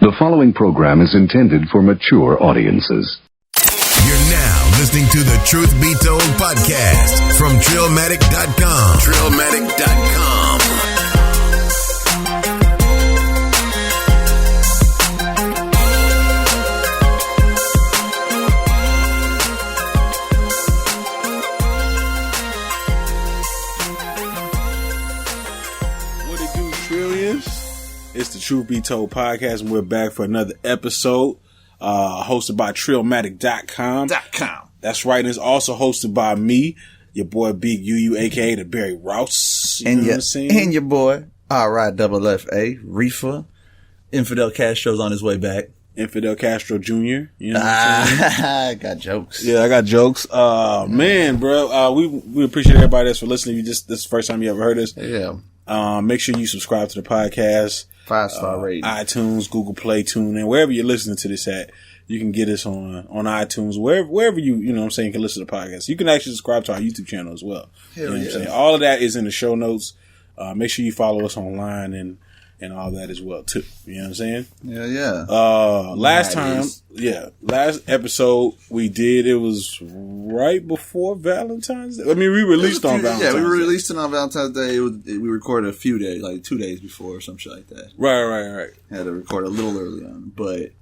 The following program is intended for mature audiences. You're now listening to the Truth Be Told podcast from Trillmatic.com. Trillmatic.com. What it do, Trillions? It's the Truth Be Told podcast, and we're back for another episode, hosted by Trillmatic.com. That's right, and it's also hosted by me, your boy Bigg UU, aka the Barry Rouse. You know what I'm saying? And your boy, R.I.F.F.A. Reefer. Infidel Castro's on his way back. Infidel Castro Jr. You know what I'm saying? I got jokes. Yeah, I got jokes. Man, bro, we appreciate everybody that's for listening. This is the first time you ever heard us. Yeah. Make sure you subscribe to the podcast. 5-star rating. iTunes, Google Play, TuneIn, wherever you're listening to this at, you can get us on iTunes, wherever you know what I'm saying, you can listen to the podcast. You can actually subscribe to our YouTube channel as well. Hell you know what yeah. I'm saying? All of that is in the show notes. Make sure you follow us online and all that as well too. You know what I'm saying? Yeah. Last episode we did, it was right before Valentine's Day. I mean, we released on Valentine's Day. Yeah, we released it on Valentine's Day. We recorded a few days, like 2 days before or some shit like that. Right. Had to record a little early on. But,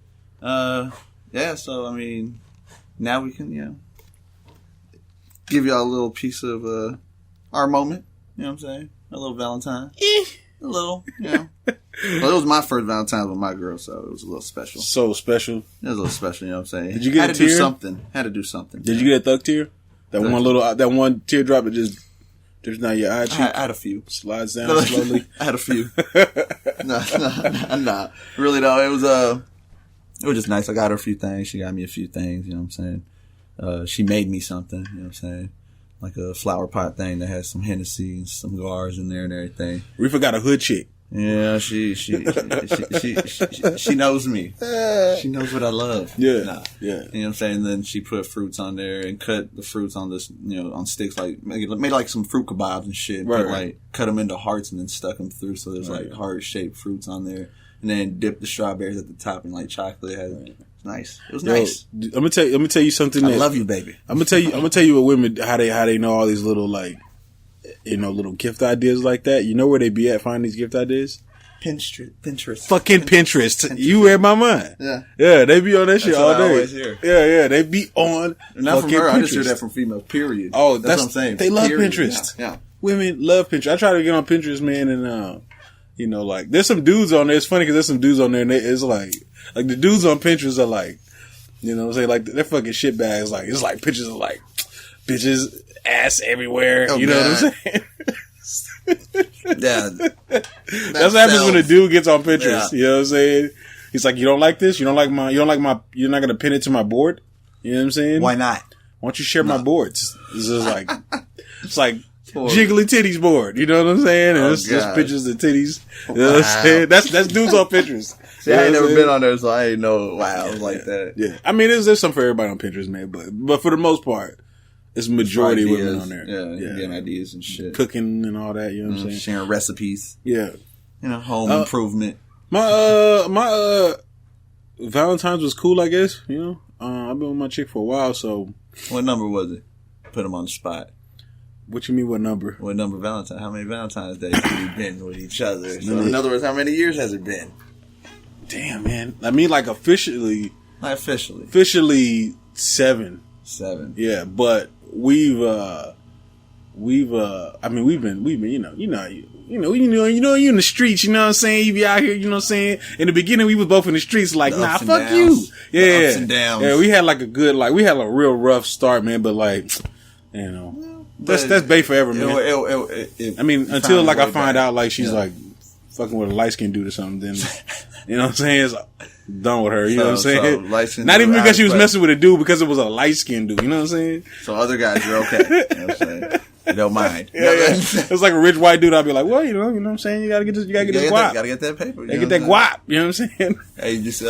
yeah, so, I mean, now we can, give y'all a little piece of our moment. You know what I'm saying? A little Valentine. A little, Well, it was my first Valentine's with my girl, so it was a little special. So special. It was a little special, you know what I'm saying? Did you get Had a to tear? do something. Had to do something. Did you get a thug tear? That one teardrop that just drips down your eye cheek? I had a few. Slides down slowly. I had a few. Nah. Really though, it was just nice. I got her a few things. She got me a few things, you know what I'm saying? She made me something, you know what I'm saying? Like a flower pot thing that has some Hennessy and some cigars in there and everything. Reefer got a hood chick. Yeah, she knows me. She knows what I love. Yeah. You know what I'm saying? Then she put fruits on there and cut the fruits on this, on sticks, like made like some fruit kebabs and shit. Right, but like cut them into hearts and then stuck them through. So there's like heart shaped fruits on there, and then dipped the strawberries at the top in like chocolate. It's nice. It was nice. I'm gonna tell you something. I love you, baby. I'm gonna tell you what women how they know all these little little gift ideas like that. You know where they be at finding these gift ideas? Pinterest. Fucking Pinterest. You read my mind. Yeah, they be on that shit all I day. always hear. Yeah, they be on. Not from fucking her. Pinterest. I just hear that from females. Period. Oh, that's what I'm saying. They love Period. Pinterest. Yeah. Women love Pinterest. I try to get on Pinterest, man, and like there's some dudes on there. It's funny because there's some dudes on there, and it's like the dudes on Pinterest are like, you know what I'm saying, like they're fucking shitbags. Like it's like pictures of like bitches ass everywhere. Oh, you know what I'm saying? Yeah. That's what happens when a dude gets on Pinterest. Yeah. You know what I'm saying? He's like, you don't like this? You're not gonna pin it to my board? You know what I'm saying? Why not? Why don't you share my boards? It's just like, it's like jiggly titties board. You know what I'm saying? And it's just pictures of titties. You know what I'm saying? That's dudes on Pinterest. See, I ain't never been on there, so I ain't know why like that. Yeah. I mean, there's something for everybody on Pinterest, man, but for the most part, it's majority women on there. Yeah, getting ideas and shit. Cooking and all that, you know what I'm saying? Sharing recipes. Yeah. Home improvement. My Valentine's was cool, I guess, I've been with my chick for a while, so. What number was it? Put him on the spot. What you mean, what number? What number Valentine? How many Valentine's days have we been with each other? So in other words, how many years has it been? Damn, man. I mean, like officially. Not officially. Officially 7. 7. Yeah, but we've been, you in the streets, you know what I'm saying? You be out here, you know what I'm saying? In the beginning, we was both in the streets like, nah, fuck you. Yeah. The ups and downs. Yeah, we had like we had a real rough start, man, but like, that's Bay forever, man. I mean, until like I find out like she's like fucking with a light skinned dude or something, then, you know what I'm saying? It's done with her, you know what I'm saying? Not even because she was messing with a dude, because it was a light skinned dude, you know what I'm saying? So other guys are okay, you know what I'm saying? You don't mind. Yeah. It's like a rich white dude. I'd be like, well, you know what I'm saying? You gotta get this guap. Gotta get that paper. You get that guap. You know what I'm saying? Hey, just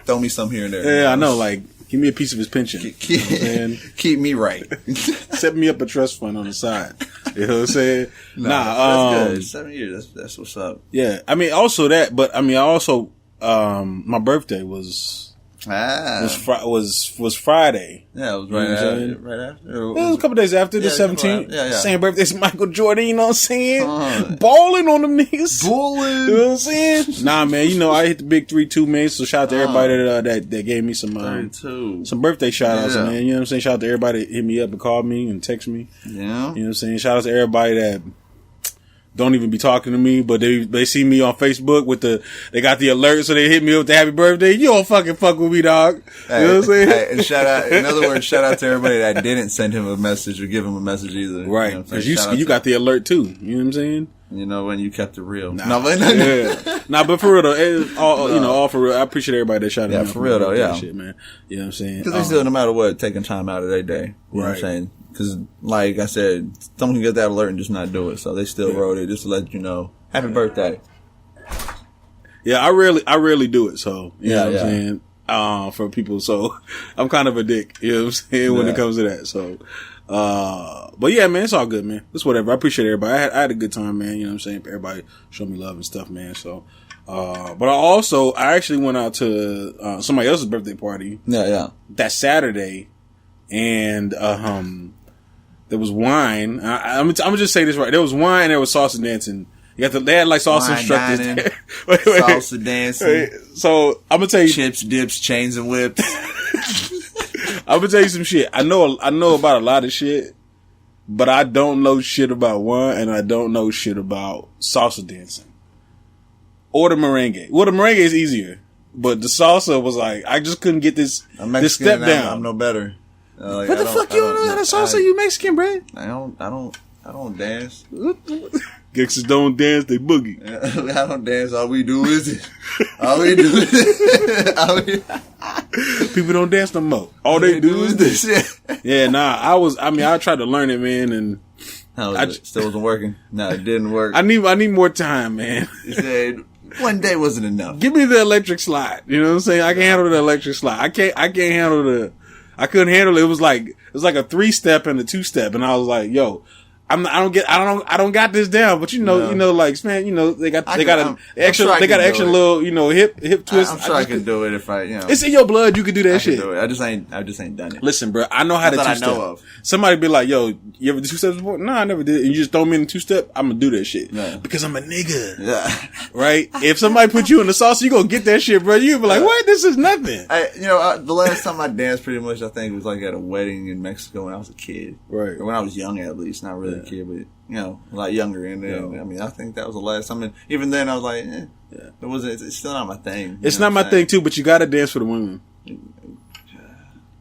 throw me some here and there. Yeah, I know. Like, give me a piece of his pension. Keep me right. Set me up a trust fund on the side. You know what I'm saying? That's good. 7 years. That's what's up. Yeah. I mean, also that, but I mean, I also My birthday was Friday. Yeah, it was right after. It was a couple days after the 17th. Yeah. Same birthday as Michael Jordan, you know what I'm saying? Balling on them niggas. Balling. You know what I'm saying? Nah, man, you know, I hit the big 3-2, man. So shout out to everybody that gave me some birthday shout outs, man. You know what I'm saying? Shout out to everybody that hit me up and called me and text me. Yeah. You know what I'm saying? Shout out to everybody that don't even be talking to me, but they see me on Facebook they got the alert, so they hit me up with the happy birthday. You don't fucking fuck with me, dog. Hey, you know what I'm saying? Hey, and in other words, shout out to everybody that didn't send him a message or give him a message either. Right. Because you got the alert too. You know what I'm saying? You know, when you kept it real. Nah, but for real though, all for real. I appreciate everybody that shouted out. Yeah, for real though, yeah. Shit, man. You know what I'm saying? Because they still, no matter what, taking time out of their day. You know what I'm saying? Because, like I said, someone can get that alert and just not do it. So they still wrote it just to let you know, happy birthday. Yeah, I rarely do it. So, you know what I'm saying? For people. So, I'm kind of a dick. You know what I'm saying? When it comes to that. So, but yeah, man, it's all good, man. It's whatever. I appreciate everybody. I had a good time, man. You know what I'm saying? Everybody showed me love and stuff, man. So, but I actually went out to, somebody else's birthday party. Yeah. That Saturday. And, there was wine. I'm gonna just say this right. There was wine. There was salsa dancing. They had like salsa wine instructors. Dining, wait. Salsa dancing. Wait. So I'm gonna tell you, chips, dips, chains, and whips. I'm gonna tell you some shit. I know about a lot of shit, but I don't know shit about wine, and I don't know shit about salsa dancing or the merengue. Well, the merengue is easier, but the salsa was like I just couldn't get this step down. I'm no better. What the fuck you don't know how to salsa? You Mexican, bro? I don't dance. Gangsters don't dance, they boogie. I don't dance. All we do is People don't dance no more. All they do is this. Yeah, I tried to learn it, man, and still wasn't working. No, it didn't work. I need more time, man. He said one day wasn't enough. Give me the electric slide. You know what I'm saying? I can handle the electric slide. I can't handle I couldn't handle it. It was like a 3-step and a 2-step, and I was like, "Yo, I don't got this down." But like, man, they got an extra little, hip twist. I'm sure I could do it if I, It's in your blood. You could do that shit. Do it. I just ain't done it. Listen, bro, I know how to 2-step. I know of. Somebody be like, "Yo, you ever do 2-steps before?" No, I never did. And you just throw me in the 2-step. I'm gonna do that shit because I'm a nigga. Yeah. Right? If somebody put you in the salsa, you gonna get that shit, bro. You be like, "What? This is nothing." The last time I danced, pretty much, I think it was like at a wedding in Mexico when I was a kid. Right. Or when I was young, at least, not really a kid, but a lot younger. And then, I think that was the last time. And even then, I was like, it's still not my thing. It's not my thing too, but you gotta dance for the women.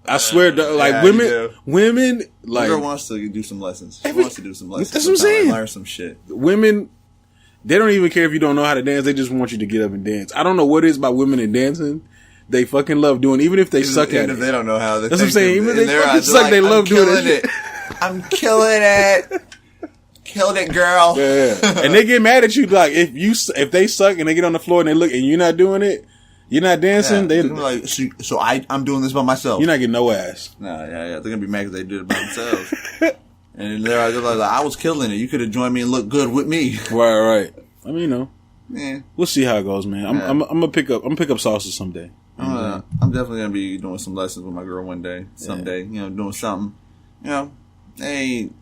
I swear, women, like, girl wants to do some lessons. She wants to do some lessons. That's what I'm saying. Learn some shit. Women, they don't even care if you don't know how to dance. They just want you to get up and dance. I don't know what it is about women and dancing. They fucking love doing, even if they suck at it. If they don't know how. That's what I'm saying. Even if they fucking suck, they love doing it. I'm killing it. Killed it, girl. Yeah. And they get mad at you, like, if they suck and they get on the floor and they look and you're not doing it, you're not dancing. They're like, so I'm doing this by myself. You're not getting no ass. Nah, they're gonna be mad because they did it by themselves. And they're like, I was killing it. You could have joined me and looked good with me. Right. I mean, we'll see how it goes, man. I'm gonna pick up salsa someday. I'm definitely gonna be doing some lessons with my girl one day, someday. Doing something. It ain't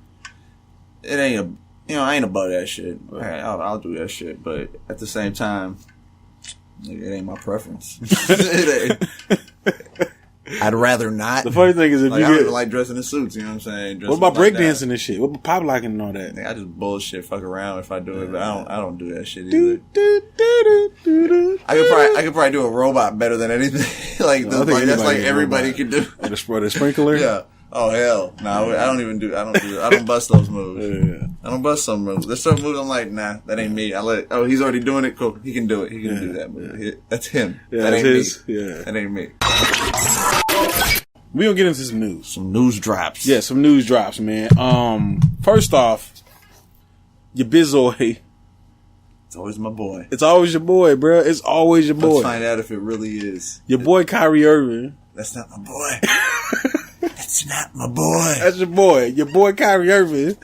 I ain't about that shit. Right. I'll do that shit, but at the same time, it ain't my preference. I'd rather not. The funny thing is, if I don't even like dressing in suits. You know what I'm saying? What about breakdancing and shit? What about pop locking and all that? I just bullshit, fuck around if I do it, but I don't do that shit either. I could probably do a robot better than anything. That's like everybody can do. The sprinkler. Yeah. Oh hell, no! I don't bust those moves. Yeah. I don't bust some moves. There's some moves I'm like, nah, that ain't me. He's already doing it. Cool, he can do it. He can do that move. That's him. Yeah, that ain't his, me. Yeah, that ain't me. We gonna get into some news. Some news drops. Yeah, some news drops, man. First off, your bizoy. It's always my boy. It's always your boy, bro. It's always your boy. Let's find out if it really is. Your boy Kyrie Irving. That's not my boy. That's not my boy. That's your boy. Your boy Kyrie Irving.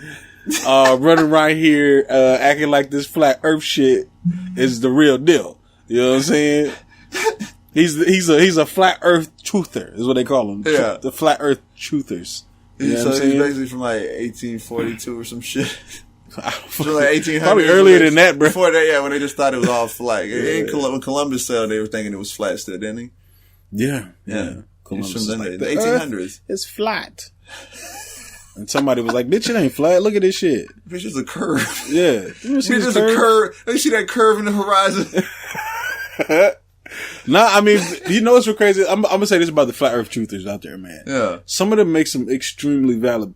Running right here, acting like this flat earth shit is the real deal. You know what I'm saying? He's a flat Earth truther, is what they call him. Yeah, the flat Earth truthers. So he's basically from like 1842 or some shit. So like 1800s. Probably earlier than that, bro. Before that, when they just thought it was all flat. When Columbus sailed, they were thinking it was flat still, didn't he? Yeah. Columbus was like the 1800s. It's flat. And somebody was like, bitch, it ain't flat. Look at this shit. Bitch, it's a curve. Yeah. Bitch, it's a curve. Let me see that curve in the horizon. Nah, I mean, you know what's so crazy? I'm going to say this about the flat earth truthers out there, man. Yeah. Some of them make some extremely valid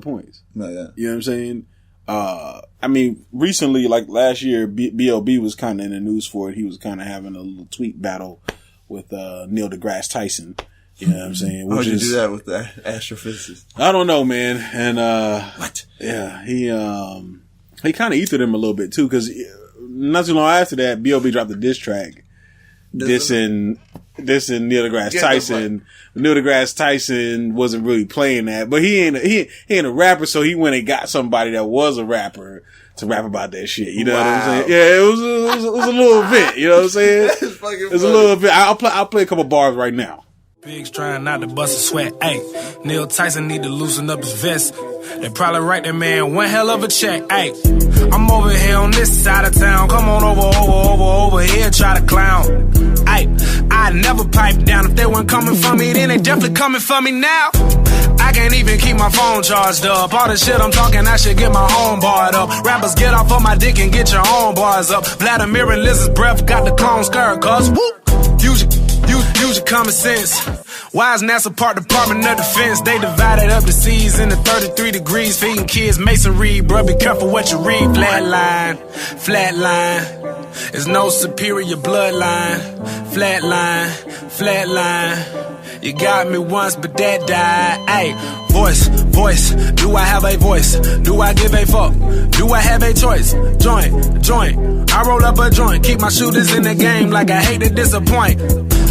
points. No, yeah. You know what I'm saying? I mean, recently, like last year, B.o.B was kind of in the news for it. He was kind of having a little tweet battle with Neil Degrasse Tyson. You know what I'm saying? How'd you do that with the astrophysicist? I don't know, man. And what? Yeah, he kind of ethered him a little bit too, because not too long after that, B.o.B dropped a diss track dissing Neil deGrasse Tyson. Neil deGrasse Tyson wasn't really playing that, but he ain't a rapper, so he went and got somebody that was a rapper to rap about that shit. You know what I'm saying? Yeah, it was a little bit. You know what I'm saying? It was a little bit. I'll play a couple bars right now. Big's trying not to bust a sweat. Ayy, Neil Tyson need to loosen up his vest. They probably write that man one hell of a check. Ayy, I'm over here on this side of town. Come on over here, try to clown. Ayy, I never pipe down. If they weren't coming for me, then they definitely coming for me now. I can't even keep my phone charged up. All the shit I'm talking, I should get my own barred up. Rappers, get off of my dick and get your own bars up. Vladimir and Liz's breath got the clone skirt, cuz whoop. Use your common sense. Why is NASA part Department of Defense? They divided up the seas into 33 degrees, feeding kids masonry. Bruh, be careful what you read. Flatline. There's no superior bloodline. Flatline. You got me once, but that died. Ayy, voice. Do I have a voice? Do I give a fuck? Do I have a choice? Joint. I roll up a joint. Keep my shooters in the game like I hate to disappoint.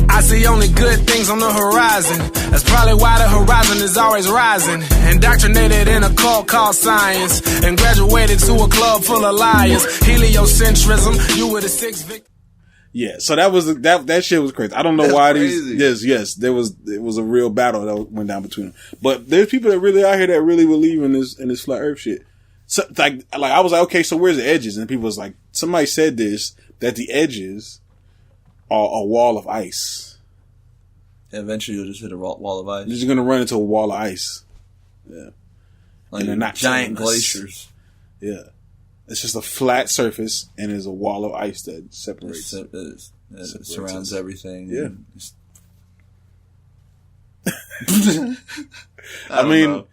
I see only good things on the horizon. That's probably why the horizon is always rising. Indoctrinated in a cult called science. And graduated to a club full of liars. Heliocentrism, you were the sixth victim. Yeah, so that shit was crazy. I don't know why crazy. Yes, it was a real battle that went down between them. But there's people that really out here that really believe in this flat earth shit. So like I was like, okay, so where's the edges? And people was like, somebody said this, that the edges are a wall of ice. Eventually you'll just hit a wall of ice. You're just gonna run into a wall of ice. Yeah. Like, and they're not giant glaciers. Yeah. It's just a flat surface, and there's a wall of ice that separates. It surrounds everything. Yeah. I don't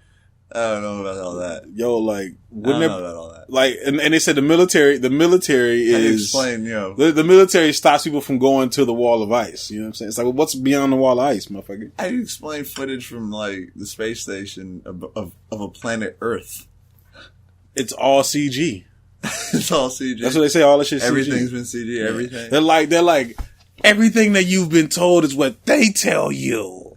know about all that. Yo, like, I don't know about all that. Like, and they said the military is explain, the military stops people from going to the wall of ice. You know what I'm saying? It's like, well, what's beyond the wall of ice, motherfucker? How do you explain footage from like the space station of a planet Earth? It's all CG. It's all CG. That's what they say. All that shit. Everything's CG. Been CG. Yeah. Everything. They're like everything that you've been told is what they tell you.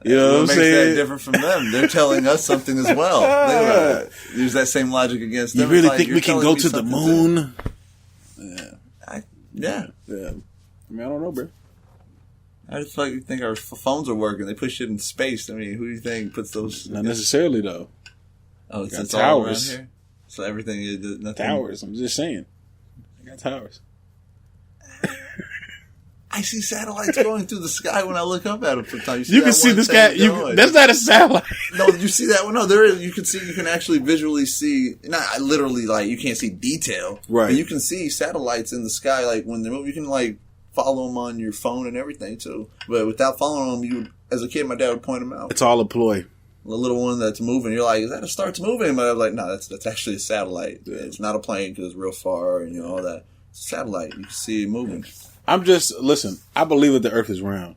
You know what I'm saying? What makes that different from them? They're telling us something as well. They use that same logic against them. You really think we can go to the moon? Yeah. I mean, I don't know, bro. I just like you think our phones are working. They put shit in space. I mean, who do you think puts those? Not necessarily though. Oh, it's all around here. So everything is nothing. Towers. I'm just saying. I got towers. I see satellites going through the sky when I look up at them sometimes. You can see the sky. That's not a satellite. No, you see that one? No, there is. You can actually visually see, not literally, like, you can't see detail. Right. But you can see satellites in the sky, like, when they're moving. You can, like, follow them on your phone and everything, too. But without following them, as a kid, my dad would point them out. It's all a ploy. The little one that's moving, you're like, is that a star that's moving? But I was like, no, that's actually a satellite. Yeah. It's not a plane because it's real far and, you know, all that. It's a satellite. You can see it moving. Listen, I believe that the earth is round.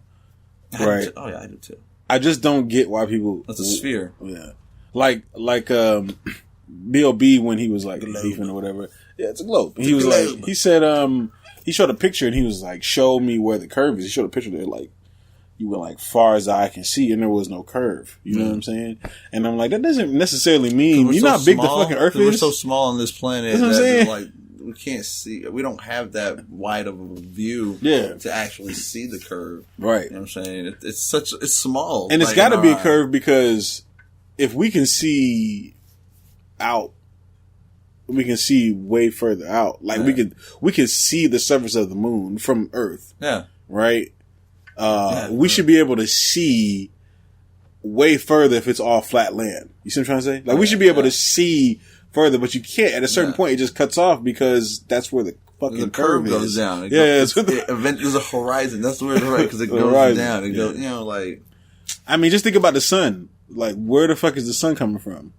Right? Oh, yeah, I do too. I just don't get why people. That's a sphere. Yeah. Like B.o.B. when he was like beefing or whatever. Yeah, it's a globe. He was like, he said, he showed a picture and he was like, show me where the curve is. He showed a picture there like, you went like far as the eye can see and there was no curve. You know what I'm saying? And I'm like, that doesn't necessarily mean, you know how big the fucking earth is? We're so small on this planet. That's what I'm saying. Like, we can't see. We don't have that wide of a view to actually see the curve. Right. You know what I'm saying? It's small. And it's got to be a curve because if we can see out, we can see way further out. Like we can see the surface of the moon from Earth. Yeah. Right? We should be able to see way further if it's all flat land. You see what I'm trying to say? Like we should be able to see further, but you can't. At a certain point, it just cuts off because that's where the fucking curve goes down. There's a horizon. That's where it's right because it goes down. It goes, like. I mean, just think about the sun. Like, where the fuck is the sun coming from?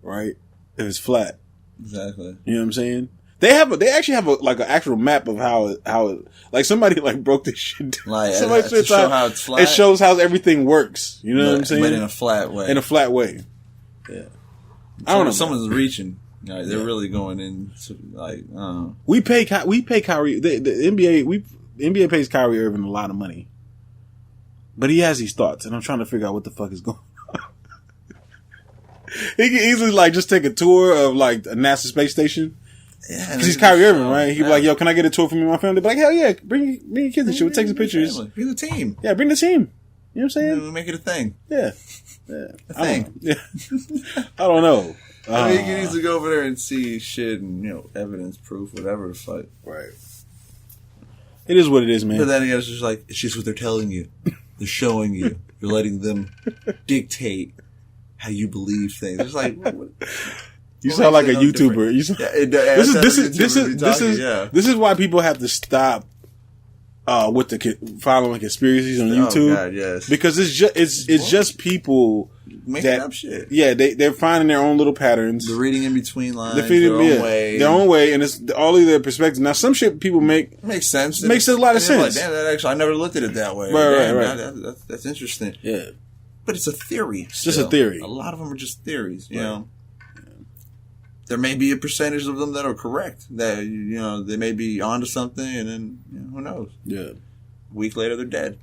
Right? If it's flat. Exactly. You know what I'm saying? They actually have an actual map of how it like somebody like broke this shit down. Like, to show how it's flat. It shows how everything works. You know what I'm saying? But in a flat way. In a flat way. Yeah. I don't know. Someone's reaching. Like, they're really going into like. I don't know. We pay Kyrie. The NBA pays Kyrie Irving a lot of money, but he has these thoughts, and I'm trying to figure out what the fuck is going on. He can easily like just take a tour of like a NASA space station. Yeah, because he's Kyrie Irving, right? He'd be like, "Yo, can I get a tour from me and my family?" They'd be like, "Hell yeah, bring your kids and shit. We'll take some pictures. Bring the team. Yeah, bring the team. You know what I'm saying? We'll make it a thing. Yeah, a thing. I don't know. I mean, you can easily go over there and see shit and evidence, proof, whatever the fuck. Right. It is what it is, man. But then again, it's just like it's just what they're telling you. They're showing you. You're letting them dictate how you believe things. It's like you sound like a YouTuber. This is why people have to stop with the following conspiracies on YouTube. God, yes. Because it's just people making up shit. Yeah, they're finding their own little patterns. They're reading in between lines. Their own way, and it's all of their perspectives. Now, some shit people makes sense. Makes a lot of sense. Like, damn, that actually I never looked at it that way. Right. That's interesting. Yeah. But it's a theory. It's just a theory. A lot of them are just theories. You know, there may be a percentage of them that are correct. That they may be onto something, and then who knows? Yeah. A week later, they're dead.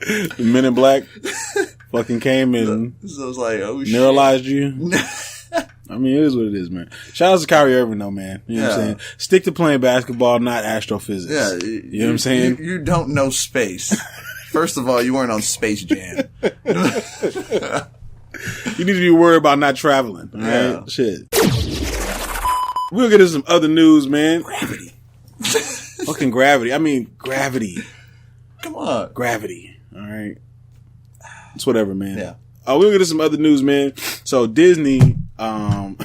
The Men in Black fucking came and so it's like, oh shit, neuralized you. I mean, it is what it is, man. Shout out to Kyrie Irving, though, man. You know what I'm saying? Stick to playing basketball, not astrophysics. Yeah, you know what I'm saying? You don't know space. First of all, you weren't on Space Jam. You need to be worried about not traveling. All right? Shit. We'll get into some other news, man. Gravity. Fucking gravity. I mean, gravity. Come on. Gravity. All right. It's whatever, man. Yeah. We'll get into some other news, man. So Disney, I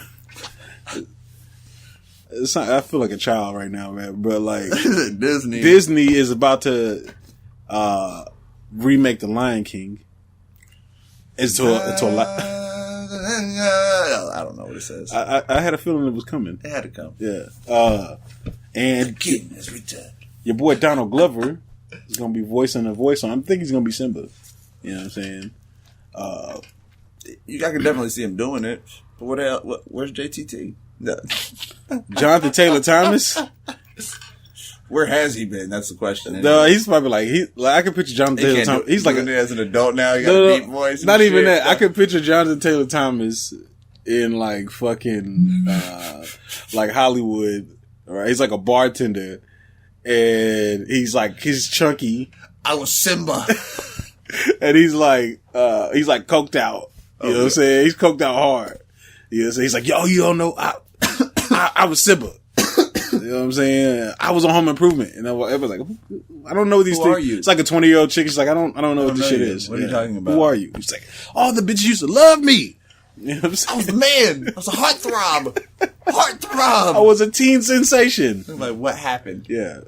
feel like a child right now, man. But like Disney is about to remake The Lion King. It's I don't know what it says. I had a feeling it was coming. It had to come. Yeah. And the king has returned. Your boy Donald Glover is gonna be voicing a voice on. I think he's gonna be Simba. You know what I'm saying? I can definitely see him doing it. But where's JTT? Jonathan Taylor Thomas. Where has he been? That's the question. No, he's probably like I can picture Jonathan Taylor Thomas. He's like as an adult now. He got a deep voice. Not even that. I can picture Jonathan Taylor Thomas in like fucking like Hollywood. Right? He's like a bartender, and he's chunky. I was Simba, and he's like coked out. You know what I'm saying? He's coked out hard. You know what I'm saying? He's like, yo, you don't know, I was Simba. You know what I'm saying? I was on Home Improvement, and everyone's like, I don't know these things. Who are you? It's like a 20-year-old chick. She's like, I don't know what this shit is. What are you talking about? Who are you? He's like, all the bitches used to love me. You know what I'm saying? I was the man. I was a heartthrob. Heartthrob. I was a teen sensation. I'm like, what happened? Yeah.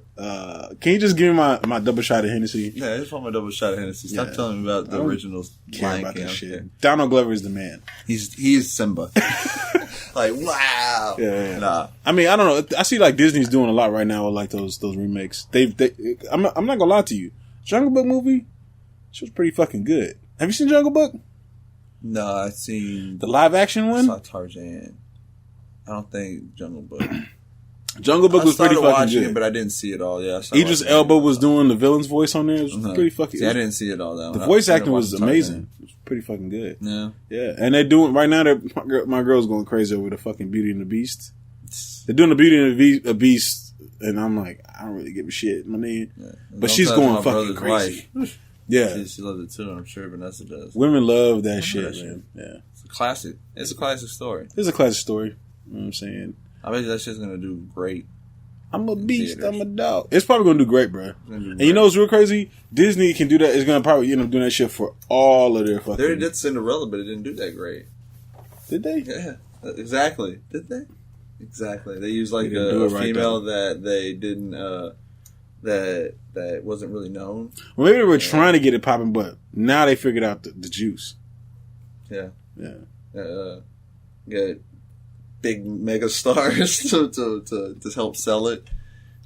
Can you just give me my double shot of Hennessy? Yeah, I just want my double shot of Hennessy. Stop telling me about the original Lion King shit. Donald Glover is the man. He is Simba. Like, wow. Yeah. Nah. I mean, I don't know. I see like Disney's doing a lot right now with like those remakes. I'm not gonna lie to you. Jungle Book movie, she was pretty fucking good. Have you seen Jungle Book? No, I've seen the live action one. I saw Tarzan. I don't think Jungle Book. Jungle Book was pretty fucking good, but I didn't see it all. Yeah, Idris Elba was doing the villain's voice on there. It was pretty fucking. See, I didn't see it all though. The voice acting was amazing. It was pretty fucking good. Yeah. Yeah. And they're doing, right now, my girl's going crazy over the fucking Beauty and the Beast. They're doing the Beauty and the Beast, and I'm like, I don't really give a shit, my name. Yeah. But she's going fucking crazy. Yeah. She loves it too, I'm sure Vanessa does. Women love that shit, man. Yeah. It's a classic. It's a classic story. It's a classic story. You know what I'm saying? I bet that shit's gonna do great. I'm a beast. I'm a dog. It's probably gonna do great, bro. And you know what's real crazy? Disney can do that. It's gonna probably end up doing that shit for all of their fucking. They did Cinderella, but it didn't do that great. Did they? Yeah, exactly. Did they? Exactly. They used like a female that they didn't. That wasn't really known. Well, maybe they were trying to get it popping, but now they figured out the juice. Yeah. Yeah. Get big mega stars to help sell it.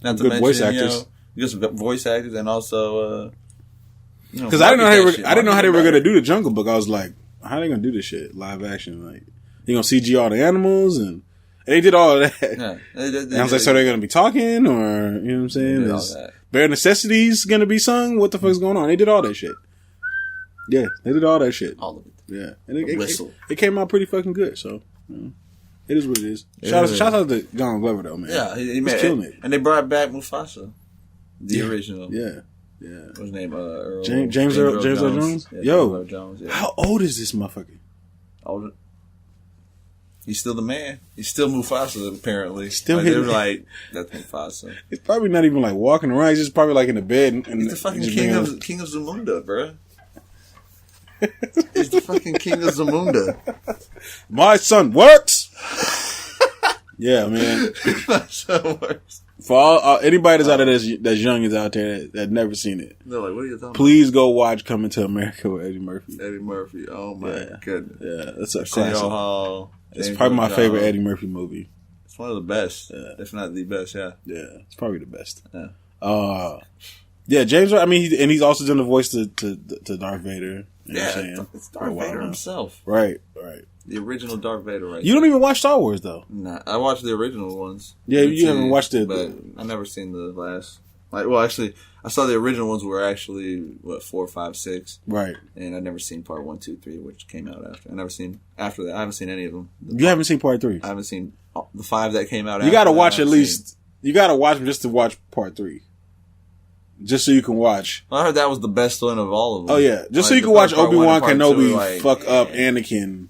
Not to good mention, voice actors. Just voice actors, and also, because I didn't know how they were gonna do the Jungle Book. I was like, how are they gonna do this shit live action? Like, they gonna CG all the animals and they did all of that. Yeah, and I was like, so they're gonna be talking, or you know what I'm saying? Is Bare Necessities gonna be sung? What the fuck's going on? They did all that shit. Yeah, they did all that shit. All of it. Yeah, and it came out pretty fucking good. So. It is what it is. Shout out to John Glover though, man. Yeah, he's killing it. And they brought back Mufasa, the original. Yeah. What's his name? Earl. James Earl Jones. Yeah, Yo, Earl Jones, yeah. How old is this motherfucker? Older. He's still the man. He's still Mufasa, apparently. Still like, they were like, that's Mufasa. He's probably not even like walking around. He's just probably like in the bed. And he's the fucking king of Zamunda, bro. He's the fucking king of Zamunda. My son works. Yeah, man. My son works. For all anybody that's out there that's young is out there that never seen it. They're like, what are you talking Please go watch Coming to America with Eddie Murphy. Eddie Murphy. Oh my goodness. Yeah, that's a classic. Hall, it's probably my favorite Eddie Murphy movie. It's one of the best, if not the best. Yeah, it's probably the best. Yeah, James. I mean, he's also done the voice to Darth Vader. You know what I'm saying? It's Darth Vader himself. Right. The original Darth Vader, You don't even watch Star Wars, though. Nah, I watched the original ones. Yeah, you haven't watched it. But I never seen the last. Actually, I saw the original ones were actually, 4, 5, 6. Right. And I've never seen part 1, 2, 3, which came out after. I never seen, after that, I haven't seen any of them. You haven't seen part 3? I haven't seen the 5 that came out after. You gotta watch at least, you gotta watch them just to watch part 3. Just so you can watch. Well, I heard that was the best one of all of them. Oh, yeah. Just so you can watch Obi-Wan Kenobi fuck up Anakin.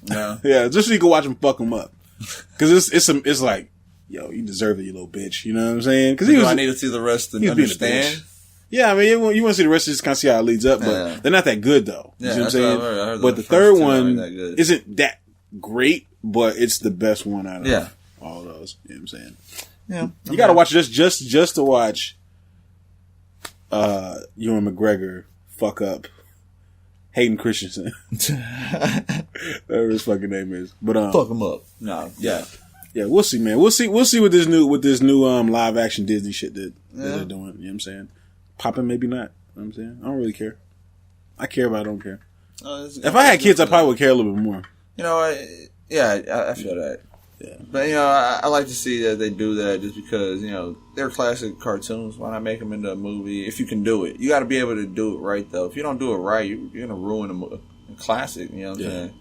No. Yeah, just so you can watch him fuck him up. Because it's like, yo, you deserve it, you little bitch. You know what I'm saying? Because I need to see the rest to understand. Yeah, I mean, you want to see the rest just kind of see how it leads up, but they're not that good, though. You see what I'm saying? I heard but the third one isn't that great, but it's the best one out of all those. You know what I'm saying? Yeah. You got to watch just to watch Ewan McGregor fuck up Hayden Christensen. Whatever his fucking name is. But fuck him up. No. Yeah. Yeah, we'll see, man. We'll see with this new live action Disney shit that they're doing. You know what I'm saying? Popping, maybe not. You know what I'm saying? I don't really care. I care, but I don't care. If I had kids, I probably would care a little bit more. You know, I feel that. Yeah. But, I like to see that they do that just because, they're classic cartoons. Why not make them into a movie if you can do it? You got to be able to do it right, though. If you don't do it right, you're going to ruin a classic, you know what I'm saying?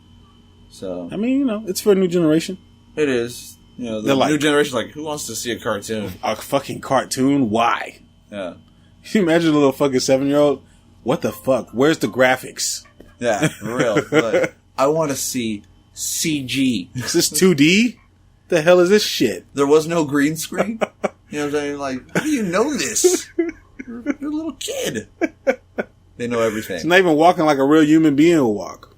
So. I mean, it's for a new generation. It is. The new generation's like, who wants to see a cartoon? A fucking cartoon? Why? Yeah. Can you imagine a little fucking 7-year-old? What the fuck? Where's the graphics? Yeah, for real. Like, I want to see CG. Is this 2D? The hell is this shit? There was no green screen? You know what I'm saying? Like, how do you know this? You're a little kid. They know everything. It's not even walking like a real human being will walk.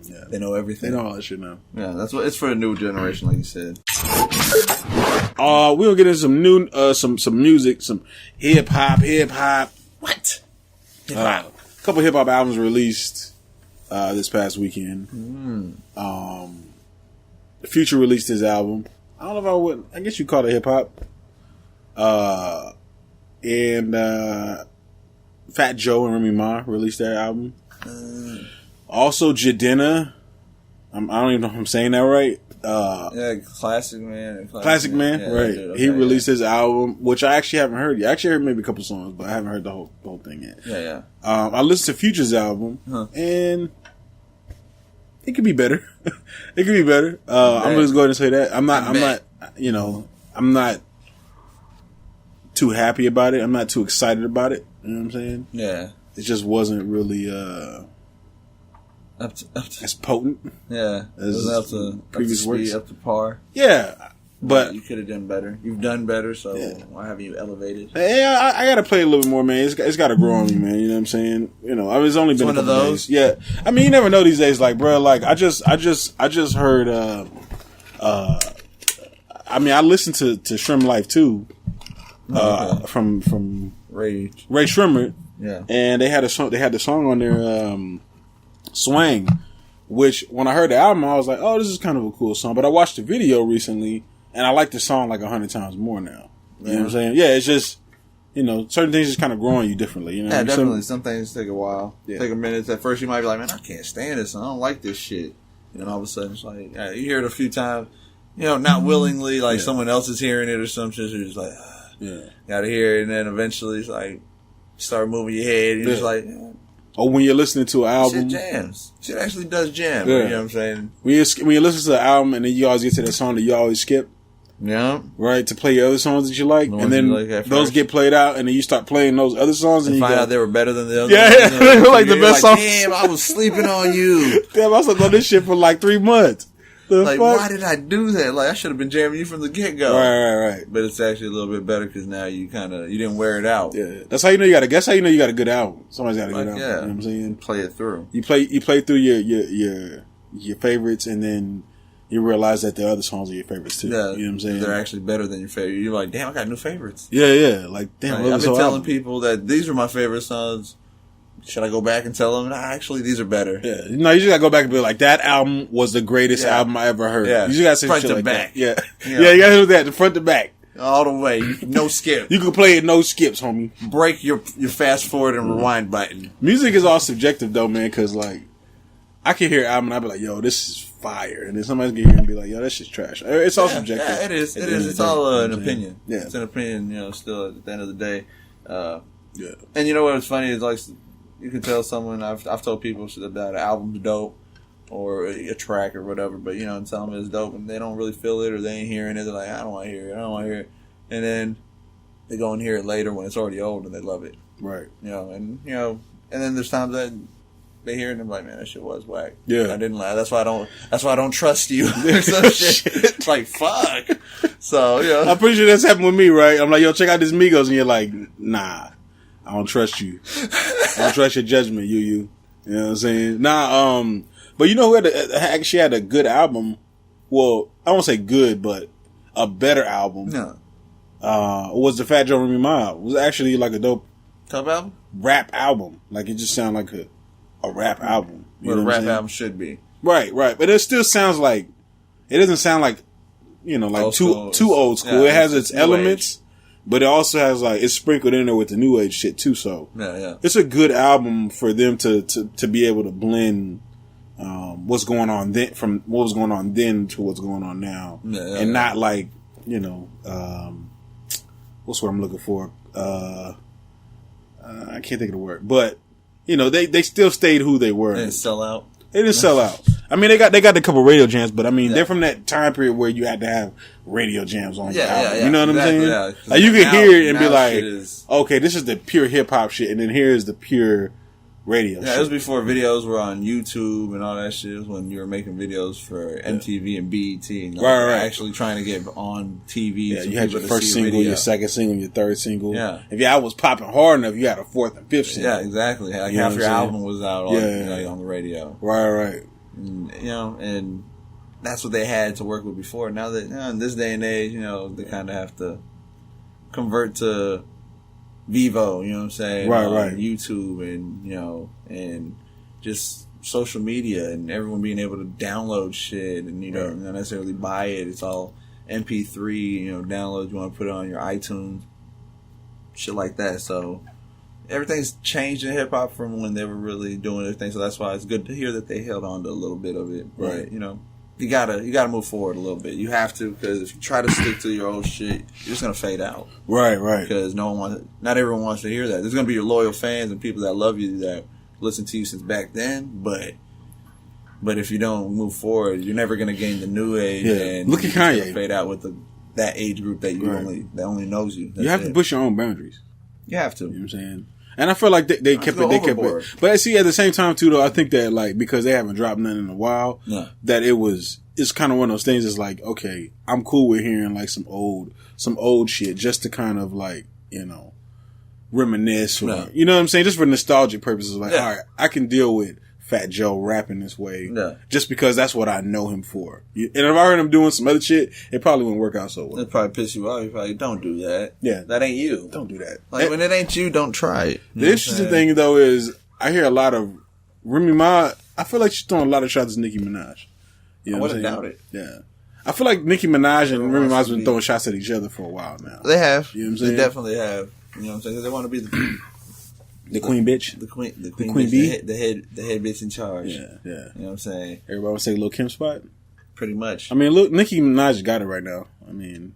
Yeah. They know everything. They know all that shit now. Yeah, that's what it's for the new generation, like you said. We'll get into some new, some music, some hip hop. What? A couple hip hop albums released this past weekend. Future released his album. I don't know if I would. I guess you call it hip hop. And Fat Joe and Remy Ma released their album. Also, Jidenna. I don't even know if I'm saying that right. Classic Man. Classic Man, yeah, right. Okay, he released his album, which I actually haven't heard yet. I actually heard maybe a couple songs, but I haven't heard the whole thing yet. Yeah. I listened to Future's album, and it could be better. It could be better. I'm just going to say that I'm not too happy about it. I'm not too excited about it. You know what I'm saying? Yeah. It just wasn't really up to as potent. Yeah. As up to previous works. Up to par. Yeah. But you could have done better. You've done better, so why haven't you elevated? Yeah, I got to play a little bit more, man. It's got to grow on me, man. You know what I'm saying? You know, it's only been a couple days. Yeah, I mean, you never know these days. Like, bro, like I just heard. I mean, I listened to Shrimp Life too, from Ray Shrimmer. Yeah, and they had a song. They had the song on there, "Swang," which when I heard the album, I was like, "Oh, this is kind of a cool song." But I watched the video recently. And I like the song like 100 times more now. You know what I'm saying? Yeah, it's just, you know, certain things just kind of grow on you differently. You know? Yeah, definitely. Some things take a while. Yeah. Take a minute. At first, you might be like, man, I can't stand this. I don't like this shit. And then all of a sudden, it's like, you hear it a few times, you know, not willingly, like someone else is hearing it or some shit. So you're just like, gotta hear it. And then eventually, it's like, start moving your head. You're just like, or when you're listening to an album. Shit jams. Shit actually does jam. You know what I'm saying? When you listen to the album and then you always get to that song that you always skip. Yeah. Right, to play your other songs that you like. And then those get played out and then you start playing those other songs and you find out they were better than the others. Yeah, they were like the best songs. Damn, I was sleeping on you. Damn, I was on this shit for like 3 months. Like, why did I do that? Like, I should have been jamming you from the get-go. Right. But it's actually a little bit better because now you didn't wear it out. Yeah. That's how you know you got a good album. Somebody's got a good album. Yeah. You know what I'm saying? Play it through. You play through your favorites and then you realize that the other songs are your favorites too. Yeah, you know what I'm saying? They're actually better than your favorite. You're like, damn, I got new favorites. Yeah. Like, damn, I've been telling people that these are my favorite songs. Should I go back and tell them, nah, actually, these are better? Yeah. No, you just gotta go back and be like, that album was the greatest album I ever heard. Yeah. You just gotta say front shit to like back. That. Yeah. Yeah, you gotta do that, the front to back. All the way. No skip. You can play it no skips, homie. Break your fast forward and rewind button. Music is all subjective though, man, cause like, I can hear an album and I'll be like, yo, this is fire. And then somebody's going to hear and be like, yo, that shit's trash. It's all subjective. Yeah, it is. It's all an opinion. Yeah. It's an opinion, you know, still at the end of the day. Yeah. And you know what's funny is like, you can tell someone, I've told people that an album's dope or a track or whatever, but you know, and tell them it's dope and they don't really feel it or they ain't hearing it. They're like, I don't want to hear it. And then they go and hear it later when it's already old and they love it. Right. And then there's times that they hear it and they're like, man, that shit was whack. Yeah. I didn't like. That's why I don't trust you. Some shit. It's like, fuck. So, yeah. I'm pretty sure that's happened with me, right? I'm like, yo, check out this Migos. And you're like, nah, I don't trust you. I don't trust your judgment, UU. You know what I'm saying? Nah, but you know who actually had a good album? Well, I won't say good, but a better album. No. Was the Fat Joe Remy Ma. It was actually like a dope top album? Rap album. Like it just sounded like a rap album. What a rap album should be. Right. But it still sounds like, it doesn't sound like, you know, like too old school. Yeah, it has its elements, but it also has like, it's sprinkled in there with the new age shit too. So it's a good album for them to be able to blend, what's going on then from what was going on then to what's going on now. And not like, you know, what's what I'm looking for? I can't think of the word, but you know, they still stayed who they were. They didn't sell out. They didn't sell out. I mean, they got a couple radio jams, but I mean, they're from that time period where you had to have radio jams on your album. You know what I'm saying? Yeah. Like you can hear it and be like, okay, this is the pure hip hop shit, and then here's the pure radio shit. It was before videos were on YouTube and all that shit. It was when you were making videos for MTV and BET and actually trying to get on TV. Yeah, you had your first single, your second single, your third single. Yeah. If your album was popping hard enough, you had a fourth and fifth single. Yeah, exactly. Like half your album was out on the radio. Right. And, you know, and that's what they had to work with before. Now that in this day and age, you know, they kind of have to convert to Vivo, you know what I'm saying? Right. YouTube and, you know, and just social media and everyone being able to download shit and, you know, not necessarily buy it. It's all MP3, you know, download. You want to put it on your iTunes, shit like that. So everything's changed in hip hop from when they were really doing everything. So that's why it's good to hear that they held on to a little bit of it. Right. But, you know, you gotta move forward a little bit. You have to, because if you try to stick to your old shit, you're just gonna fade out. Right. Because not everyone wants to hear that. There's gonna be your loyal fans and people that love you that listen to you since back then, but But if you don't move forward, you're never gonna gain the new age. Yeah. And Look at Kanye. Fade out with that age group that only knows you. That's you have to push your own boundaries. You have to. You know what I'm saying? And I feel like they kept it. But see, at the same time too, though, I think that like because they haven't dropped nothing in a while, that it's kind of one of those things. It's like, okay, I'm cool with hearing like some old shit just to kind of like, you know, reminisce or you know what I'm saying, just for nostalgic purposes. Like, all right, I can deal with Fat Joe rapping this way just because that's what I know him for. And if I heard him doing some other shit, it probably wouldn't work out so well. It'd probably piss you off. You probably don't do that. Yeah, that ain't you. Don't do that. Like when it ain't you, don't try it. The interesting thing though is I hear a lot of Remy Ma. I feel like she's throwing a lot of shots at Nicki Minaj. You know I wouldn't doubt it. Yeah. I feel like Nicki Minaj and Remy Ma's been throwing shots at each other for a while now. They have. You know what I'm saying? They definitely have. You know what I'm saying? Because they want to be the queen bitch. The queen bitch, bee? The head bitch in charge. Yeah. You know what I'm saying? Everybody would say Lil' Kim spot? Pretty much. I mean, look, Nicki Minaj got it right now. I mean,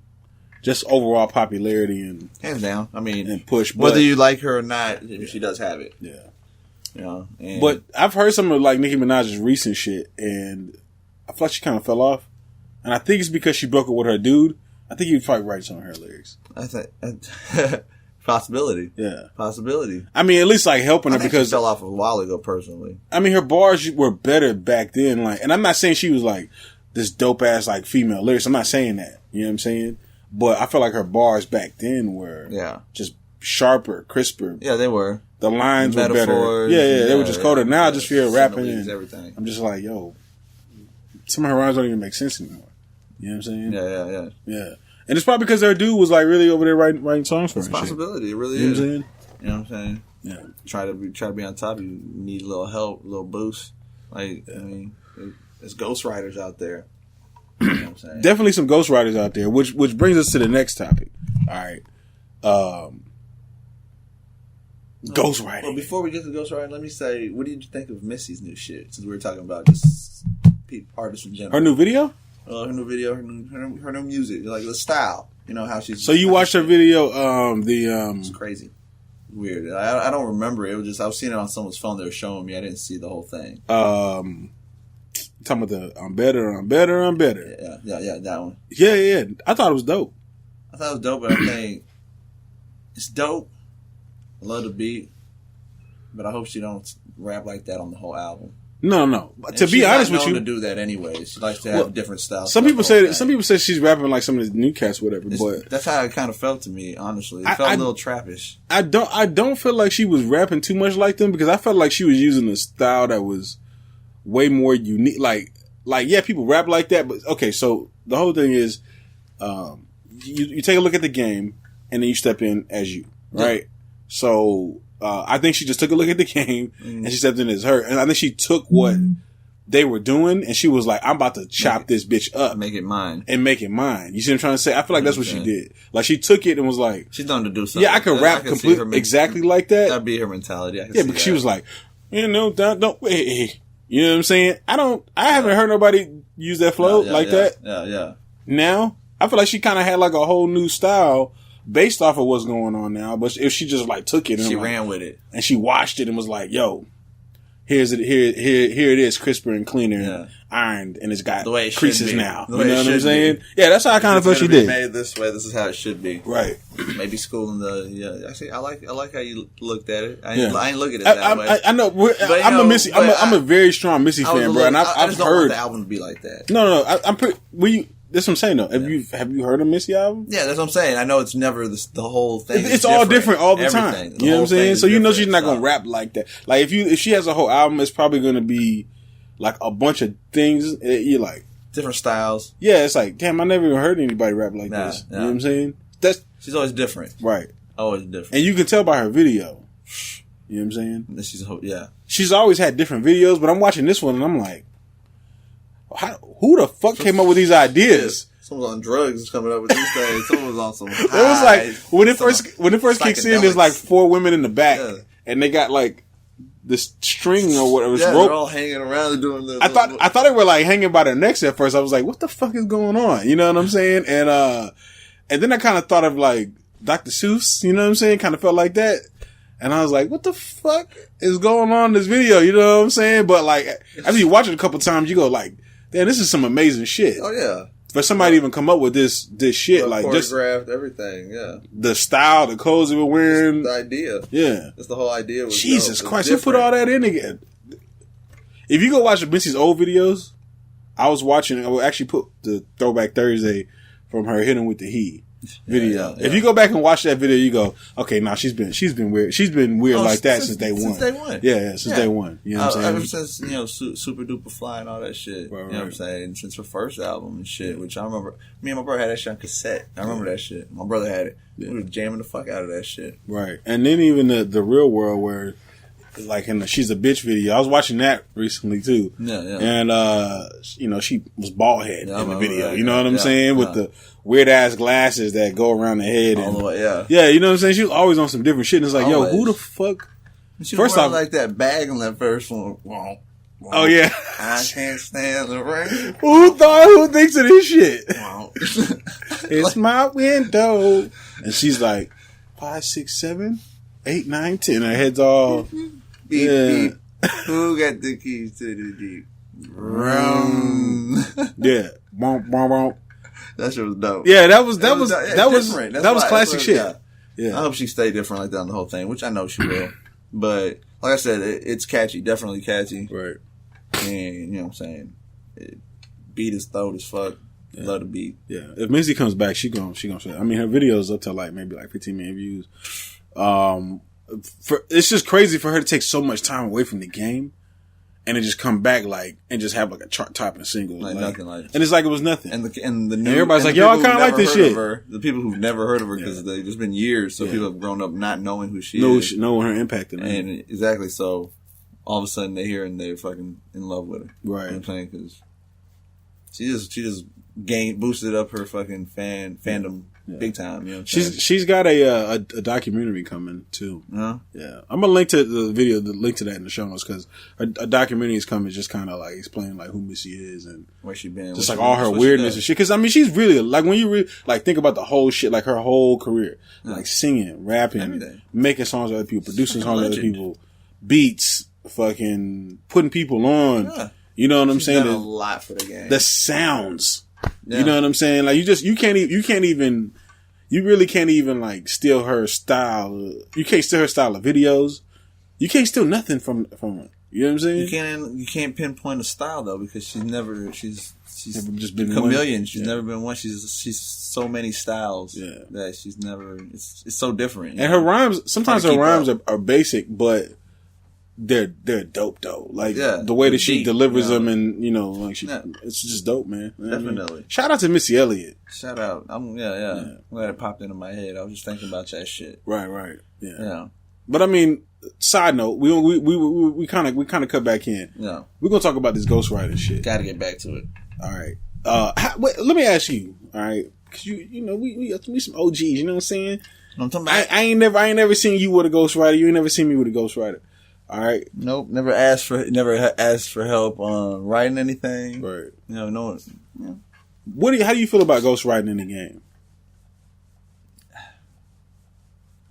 just overall popularity and... Hands down. I mean... And push. Whether you like her or not, she does have it. Yeah. You know? And but I've heard some of like Nicki Minaj's recent shit and I feel like she kind of fell off. And I think it's because she broke up with her dude. I think he probably writes some of her lyrics. I think... Possibility. Yeah. Possibility. I mean, at least like helping her because she fell off a while ago, personally. I mean, her bars were better back then. Like, and I'm not saying she was like this dope ass like female lyrics. I'm not saying that. You know what I'm saying? But I feel like her bars back then were just sharper, crisper. Yeah, they were. The lines were better. Yeah, they were just colder. Now I just feel rapping and everything. I'm just like, yo, some of her rhymes don't even make sense anymore. You know what I'm saying? Yeah. And it's probably because their dude was like really over there writing songs for her. It's a possibility. It really is. You know what I'm saying? Yeah. Try to be on top. You need a little help, a little boost. Like, I mean, there's ghostwriters out there. You know what I'm saying? Definitely some ghostwriters out there, which brings us to the next topic. All right. Ghostwriting. Well, before we get to ghostwriting, let me say, what did you think of Missy's new shit? Since we were talking about just artists in general. Her new video? Her new video, her new music, like the style. You know how she's. So you watched her video? It's crazy, weird. I don't remember it. It was just I was seeing it on someone's phone. They were showing me. I didn't see the whole thing. Talking about the I'm better. Yeah, that one. Yeah. I thought it was dope. But I think it's dope. I love the beat, but I hope she don't rap like that on the whole album. No. To be honest with you, to do that anyway. She likes to have different styles. Some people say she's rapping like some of the new cats, whatever. But that's how it kind of felt to me. Honestly, it felt a little trappish. I don't feel like she was rapping too much like them because I felt like she was using a style that was way more unique. Like yeah, people rap like that, but okay. So the whole thing is, you take a look at the game and then you step in as you, right? Yeah. So. I think she just took a look at the game and she stepped in as her. And I think she took what they were doing and she was like, I'm about to chop this bitch up. Make it mine. You see what I'm trying to say? I feel like that's what she did. Like she took it and was like, she's done to do something. Yeah, I could rap completely exactly like that. That'd be her mentality. Because she was like, you know, don't wait. You know what I'm saying? I haven't heard nobody use that flow that. Yeah. Now, I feel like she kind of had like a whole new style based off of what's going on now, but if she just like took it and she ran with it and she washed it and was like, "Yo, here it is, crisper and cleaner, and ironed, and it's got the way it creases be. now." The you know what I'm saying? Be. Yeah, that's how I kind of felt she did. Made this way. This is how it should be. Right. Maybe schooling the. Actually, I like how you looked at it. I ain't look at it that way. I know. I'm a Missy. I'm a very strong Missy fan, bro. And I I've heard the album to be like that. No. I'm pretty. That's what I'm saying, though. Have you heard a Missy album? Yeah, that's what I'm saying. I know it's never the whole thing. It's all different all the time. You know what I'm saying? So you know she's not gonna rap like that. Like if she has a whole album, it's probably gonna be like a bunch of things. You're like different styles. Yeah, it's like damn, I never even heard anybody rap like this. You know what I'm saying? She's always different. Right. Always different. And you can tell by her video. You know what I'm saying? She's always had different videos, but I'm watching this one and I'm like, who the fuck came up with these ideas? Someone's on drugs coming up with these things. Someone was on some high. It was like when it first kicks in, there's like 4 women in the back, and they got like this string or whatever. Yeah, rope. They're all hanging around doing this. I thought they were like hanging by their necks at first. I was like, what the fuck is going on? You know what I'm saying? And then I kind of thought of like Dr. Seuss. You know what I'm saying? Kind of felt like that. And I was like, what the fuck is going on in this video? You know what I'm saying? But like, after you watch it a couple times, you go like, damn, this is some amazing shit. Oh yeah. For somebody to even come up with this shit, like just choreographed everything, yeah. The style, the clothes they were wearing, the idea, yeah. That's the whole idea. Jesus Christ, who put all that in again? If you go watch Missy's old videos, I will actually put the Throwback Thursday from her Hit 'Em with the Heat video. Yeah. If you go back and watch that video, you go, okay, nah, she's been weird. She's been weird like that since day one. Since day one. Yeah, since day one. You know what I'm saying? Ever since, Super Duper Fly and all that shit. Right, you know what I'm saying? Since her first album and shit, which I remember, me and my brother had that shit on cassette. I remember that shit. My brother had it. Yeah. We were jamming the fuck out of that shit. Right. And then even the Real World where, like in the She's a Bitch video, I was watching that recently too. Yeah, yeah. And, she was bald head in the video. That, you know what I'm saying? With the weird ass glasses that go around the head. Yeah, you know what I'm saying? She was always on some different shit. And it's like, always. Yo, who the fuck? She first off, like that bag on that first one. Oh yeah. I can't stand the rain. Who thinks of this shit? It's my window. And she's like 5, 6, 7, 8, 9, 10. Her head's all beep, beep. Who got the keys to the Jeep? Vroom. Yeah. Womp, womp, womp. That shit was dope. Yeah, that was classic shit. Yeah. I hope she stayed different like that on the whole thing, which I know she will. But like I said, it's catchy, definitely catchy. Right. And you know what I'm saying? Beat is throat as fuck. Yeah. Love the beat. Yeah. If Missy comes back, she gonna show. I mean, her video's up to like maybe like 15 million views. It's just crazy for her to take so much time away from the game. And then just come back and just have like a chart topping single, like nothing like, and it's like it was nothing. And the new, everybody's like, yo, I kind of like this shit. The people who've never heard of her because it's been years, so people have grown up not knowing who she is, knowing her impact in her. And exactly, so all of a sudden they hear and they're fucking in love with her, right? You know what I'm saying? Because she just boosted up her fucking fandom. Yeah. Big time, you know. She's got a documentary coming too. Yeah, I'm gonna link to the link to that in the show notes because a documentary is coming, just kind of like explaining like who Missy is and where she been, just like all her weirdness and shit. Because I mean, she's really like when you really like think about the whole shit, like her whole career, like singing, rapping, everything. Making songs with other people, producing songs with other people, beats, fucking putting people on. Yeah. You know what I'm saying? Done a lot for the game. The sounds. Yeah. You know what I'm saying? Like you really can't even like steal her style. You can't steal her style of videos. You can't steal nothing from her. You know what I'm saying? You can't pinpoint a style though because she's never just been a chameleon. She's never been one. She's so many styles that she's never. It's so different. And her rhymes sometimes are basic, but they're dope though. Like the way that she delivers them, and it's just dope, man. Definitely. Shout out to Missy Elliott. Shout out. I'm glad it popped into my head. I was just thinking about that shit. Right. Yeah. But I mean, side note, we kind of cut back in. Yeah. We're gonna talk about this ghostwriter shit. Got to get back to it. All right. Wait, let me ask you. All right, because we some OGs. You know what I'm saying? I'm talking about. I ain't never seen you with a ghostwriter. You ain't never seen me with a ghostwriter. All right. Nope. Never asked for help on writing anything. Right. No. Yeah. How do you feel about ghostwriting in the game?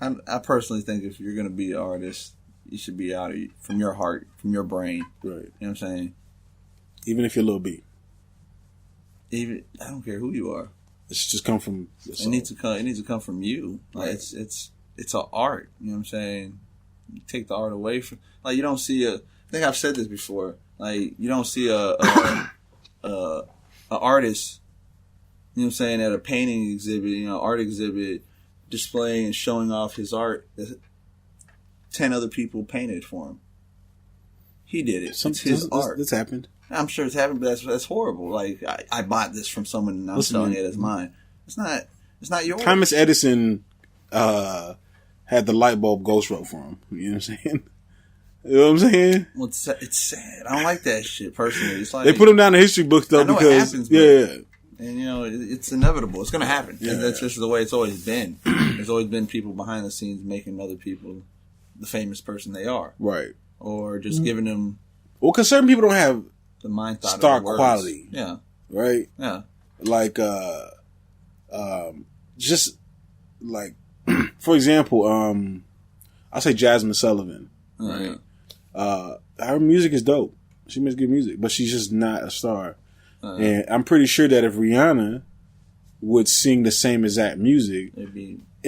I personally think if you're gonna be an artist, you should be out from your heart, from your brain. Right. You know what I'm saying? Even if you're Lil B. I don't care who you are. It's just come from. It needs to come from you. Like it's an art. You know what I'm saying? You take the art away from, like, you don't see I think I've said this before. Like, you don't see a artist, you know what I'm saying, at a painting exhibit, art exhibit, displaying and showing off his art that 10 other people painted for him. He did it. It's his art. This happened. I'm sure it's happened, but that's horrible. Like, I bought this from someone and I'm selling it as mine. It's not yours. Thomas Edison, had the light bulb ghost wrote for him. You know what I'm saying? You know what I'm saying? Well, it's sad. I don't like that shit personally. It's like they put him down in history books though because it happens, and it's inevitable. It's going to happen. Yeah. That's just the way it's always been. There's always been people behind the scenes making other people the famous person they are, right? Or just giving them. Well, because certain people don't have the mind thought star quality. Yeah. Right. Yeah. Like just like. For example, I'll say Jasmine Sullivan. Right. Her music is dope. She makes good music, but she's just not a star. And I'm pretty sure that if Rihanna would sing the same exact music, it'd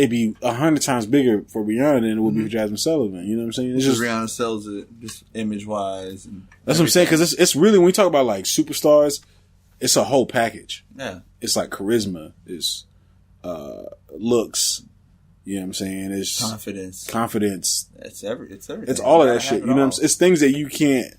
be 100 times bigger for Rihanna than it would be for Jasmine Sullivan. You know what I'm saying? It's just Rihanna sells it just image wise. That's what I'm saying, because it's really, when we talk about like superstars, it's a whole package. Yeah, it's like charisma, it's looks. You know what I'm saying? It's confidence. It's everything. It's all of that shit. You know what I'm saying? It's things that you can't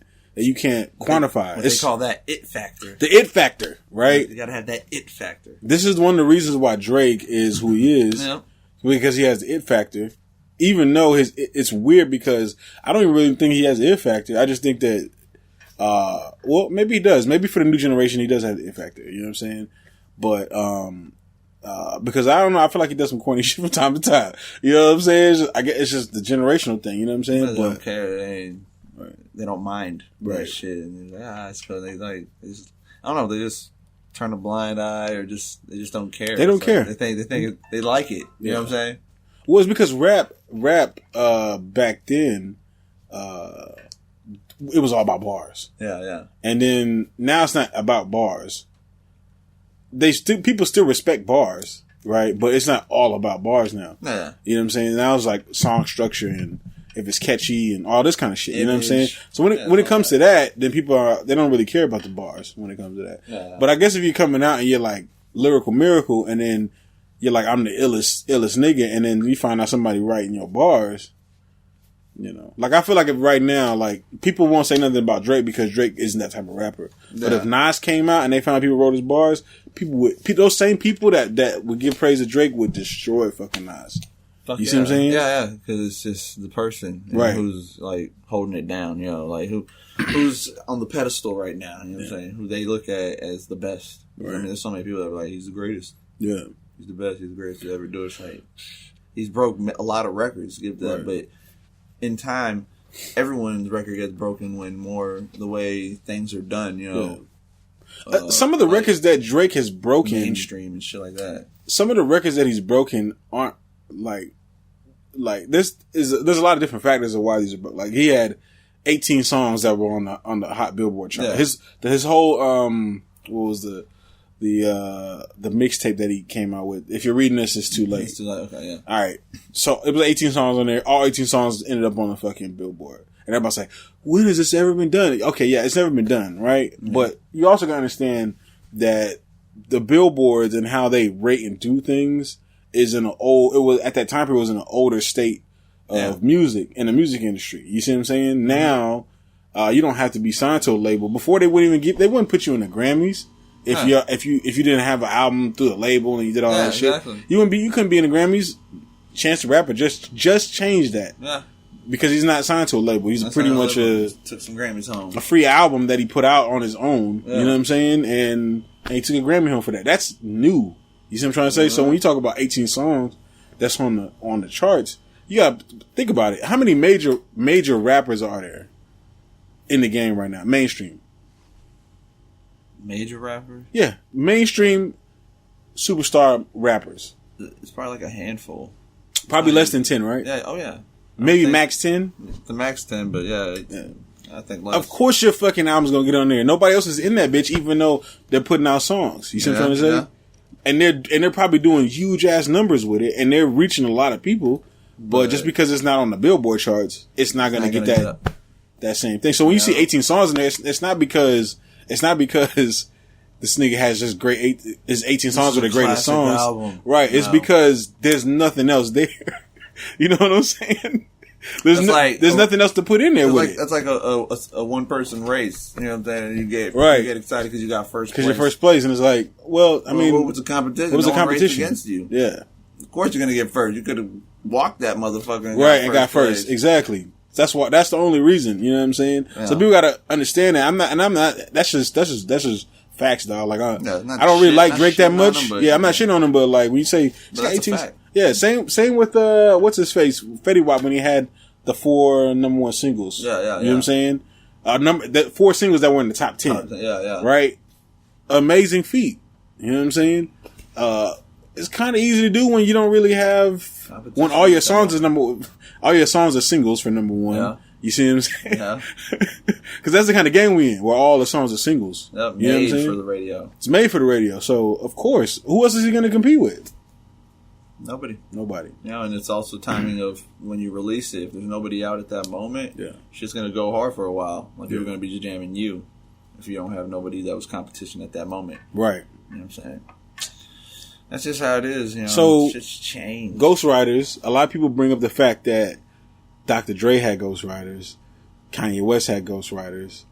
quantify. They call that it factor. The it factor, right? You gotta have that it factor. This is one of the reasons why Drake is who he is. Yep. Because he has the it factor. Even though it's weird because I don't even really think he has the it factor. I just think that, well, maybe he does. Maybe for the new generation, he does have the it factor. You know what I'm saying? But, because I don't know, I feel like he does some corny shit from time to time. You know what I'm saying? I guess it's just the generational thing. You know what I'm saying? They don't care. They don't mind that shit. And they're like, it's cool. I don't know. They just turn a blind eye, or they just don't care. They don't care. They think they like it. You know what I'm saying? Well, it's because rap back then, it was all about bars. Yeah. And then now it's not about bars. People still respect bars, right? But it's not all about bars now. Yeah. You know what I'm saying? Now it's like song structure and if it's catchy and all this kind of shit. You know what I'm saying? So when it comes to that, then people they don't really care about the bars when it comes to that. Yeah. But I guess if you're coming out and you're like lyrical miracle, and then you're like, I'm the illest nigga, and then you find out somebody writing your bars, you know. Like, I feel like if right now, like, people won't say nothing about Drake because Drake isn't that type of rapper. Yeah. But if Nas came out and they found out people wrote his bars, those same people that would give praise to Drake would destroy fucking Nas. You see what I'm saying? Yeah, because it's just the person who's like holding it down, you know, like who's on the pedestal right now, you know what I'm saying? Who they look at as the best. Right. I mean, there's so many people that are like, he's the greatest. Yeah. He's the best, he's the greatest to ever do it. Like, he's broke a lot of records, give that, but in time, everyone's record gets broken when the way things are done, you know. Yeah. Some of the records that Drake has broken, mainstream and shit like that. Some of the records that he's broken aren't there's a lot of different factors of why these are broken. Like, he had 18 songs that were on the Hot Billboard chart. Yeah. His whole what was the mixtape that he came out with? If you're reading this, it's too late. It's too late. Okay, yeah. All right. So it was 18 songs on there. All 18 songs ended up on the fucking Billboard. And everybody's like, when has this ever been done? Okay, yeah, it's never been done, right? Mm-hmm. But you also gotta understand that the billboards and how they rate and do things is at that time period, it was in an older state of music, in the music industry. You see what I'm saying? Now, you don't have to be signed to a label. Before, they wouldn't put you in the Grammys if you didn't have an album through the label and you did all that shit. Exactly. You couldn't be in the Grammys. Chance the Rapper just changed that. Yeah. Because he's not signed to a label. He's pretty much took some Grammys home. A free album that he put out on his own. Yeah. You know what I'm saying? And he took a Grammy home for that. That's new. You see what I'm trying to say? Mm-hmm. So when you talk about 18 songs that's on the charts, you gotta think about it. How many major rappers are there in the game right now? Mainstream. Major rappers? Yeah. Mainstream superstar rappers. It's probably like a handful. Probably less than 10, right? Yeah. Oh, yeah. Maybe max 10? The max 10, but yeah. I think less. Of course your fucking album's gonna get on there. Nobody else is in that bitch, even though they're putting out songs. You see what I'm trying to say? Yeah. And they're probably doing huge ass numbers with it, and they're reaching a lot of people. But just because it's not on the Billboard charts, it's not gonna get that same thing. So when you see 18 songs in there, it's not because this nigga has just his 18 songs are the greatest songs. Album. Right. It's because there's nothing else there. You know what I'm saying? There's nothing else to put in there with it. That's like a one person race. You know what I'm saying? And you get excited because you got first place. Because you're first place, and it's like, well, I mean, what was the competition? It was a competition against you. Yeah. Of course you're gonna get first. You could have walked that motherfucker and got first. Exactly. That's the only reason. You know what I'm saying? Yeah. So people gotta understand that. I'm not. That's just facts, dog. Like I don't really like Drake that much. Yeah, I'm not shitting on him, but like when you say it's got 18, yeah, same with what's his face, Fetty Wap, when he had the 4 number 1 singles. Yeah. You know what I'm saying? The 4 singles that were in the top 10. Yeah. Right? Amazing feat. You know what I'm saying? it's kind of easy to do when you don't really have when all your songs are singles for number one. Yeah. You see what I'm saying? Yeah. Because that's the kind of game we in, where all the songs are singles. Yep, you know made what I'm saying? for the radio. It's made for the radio. So, of course, who else is he going to compete with? Nobody. Yeah, and it's also timing of when you release it. If there's nobody out at that moment, it's just going to go hard for a while. Like you're going to be just jamming you if you don't have nobody that was competition at that moment. Right. You know what I'm saying? That's just how it is, you know. So, it's just changed. Ghostwriters, a lot of people bring up the fact that Dr. Dre had ghostwriters, Kanye West had ghostwriters,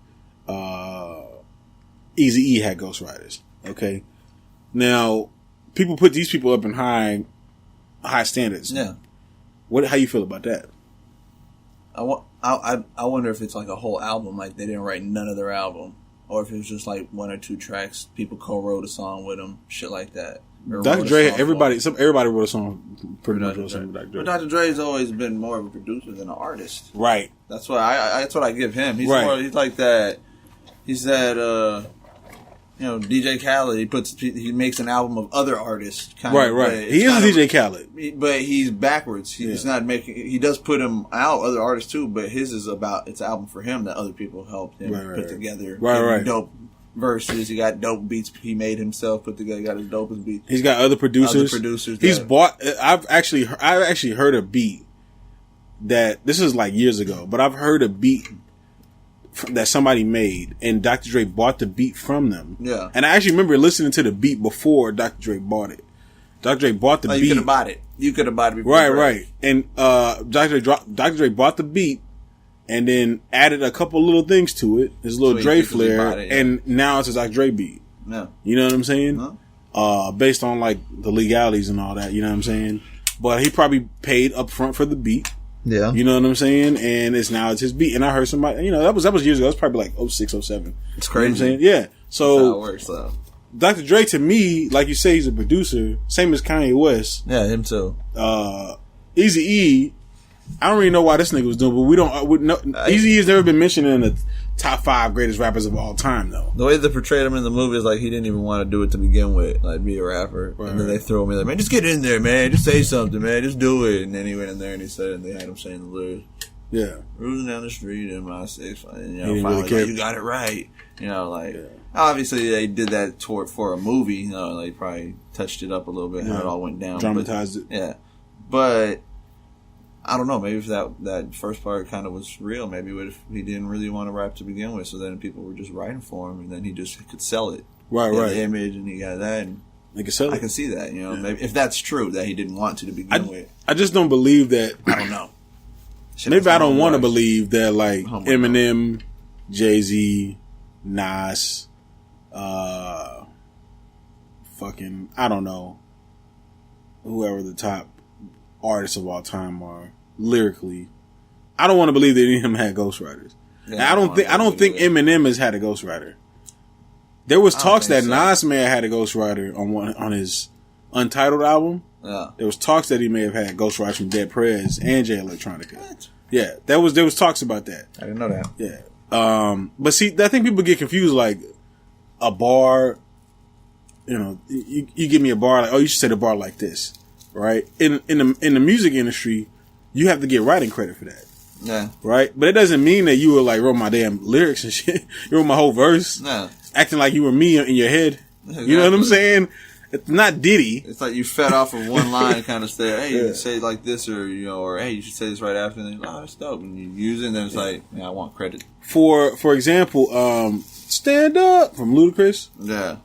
Eazy-E had ghostwriters. Okay? Now, people put these people up in high standards. Yeah. How you feel about that? I wonder if it's like a whole album, like they didn't write none of their album. Or if it was just like 1 or 2 tracks, people co-wrote a song with them, shit like that. Dr. Dre, everybody wrote a song, pretty much wrote a song with Dr. Dre. But Dr. Dre's always been more of a producer than an artist. Right. That's what that's what I give him. He's more, he's like that, he's that, DJ Khaled, he makes an album of other artists. Right. He is DJ Khaled. But he's backwards. He's not he does put him out, other artists too, but his is it's an album for him that other people helped him put together. Right. Dope verses. He got dope beats he made himself put together. He got his dopest beats. He's got other producers. He's bought, I've actually heard a beat that, this is like years ago, but I've heard a beat that somebody made, and Dr. Dre bought the beat from them. Yeah. And I actually remember listening to the beat before Dr. Dre bought it. Dr. Dre bought the beat. You could have bought it. You could have bought it before. Right. And Dr. Dre bought the beat and then added a couple little things to it. His little Dre flair. And now it's a Dr. Dre beat. Yeah. You know what I'm saying? Huh? Based on like the legalities and all that, you know what I'm saying? But he probably paid up front for the beat. Yeah. You know what I'm saying? And it's his beat. And I heard somebody, that was years ago. It was probably like 06, 07. It's crazy. You know what I'm saying? Yeah. So that's how it works, though. Dr. Dre, to me, like you say, he's a producer. Same as Kanye West. Yeah, him too. Eazy-E, I don't really know why this nigga was doing, but Eazy-E has never been mentioned in the top 5 greatest rappers of all time, though. The way they portrayed him in the movie is like he didn't even want to do it to begin with, like be a rapper. Right, and then they throw him in there, man, just get in there, man, just say something, man, just do it. And then he went in there and he said it, and they had him saying the lyrics. Yeah. Cruising down the street in my 6, finally, really care. Like, you got it right. Obviously they did that for a movie, they probably touched it up a little bit, how it all went down. Dramatized it. Yeah. But I don't know, maybe if that first part kind of was real, maybe if he didn't really want to rap to begin with, so then people were just writing for him, and then he just could sell it. Right. The image, and he got that, and they could sell it. I can see that, maybe if that's true, that he didn't want to begin with. I just don't believe that. I don't know. Maybe I don't want to believe that, like, Eminem, Jay-Z, Nas, I don't know, whoever the top artists of all time are lyrically. I don't want to believe that any of them had ghostwriters. Yeah, I don't think Eminem has had a ghostwriter. There was talks that Nas may have had a ghostwriter on his Untitled album. Yeah. There was talks that he may have had ghostwriters from Dead Prez and Jay Electronica. What? Yeah, there was talks about that. I didn't know that. Yeah. But see, I think people get confused, like a bar, you give me a bar, like, oh, you should say the bar like this. Right? In the music industry, you have to get writing credit for that. Yeah. Right? But it doesn't mean that you were like wrote my damn lyrics and shit. You wrote my whole verse. No. Acting like you were me in your head. Exactly. You know what I'm saying? It's not Diddy. It's like you fed off of one line kind of say, hey, you say it like this, or hey, you should say this right after, and then, oh, that's dope. And you use it, and then it's like, I want credit. For example, Stand Up from Ludacris. Yeah.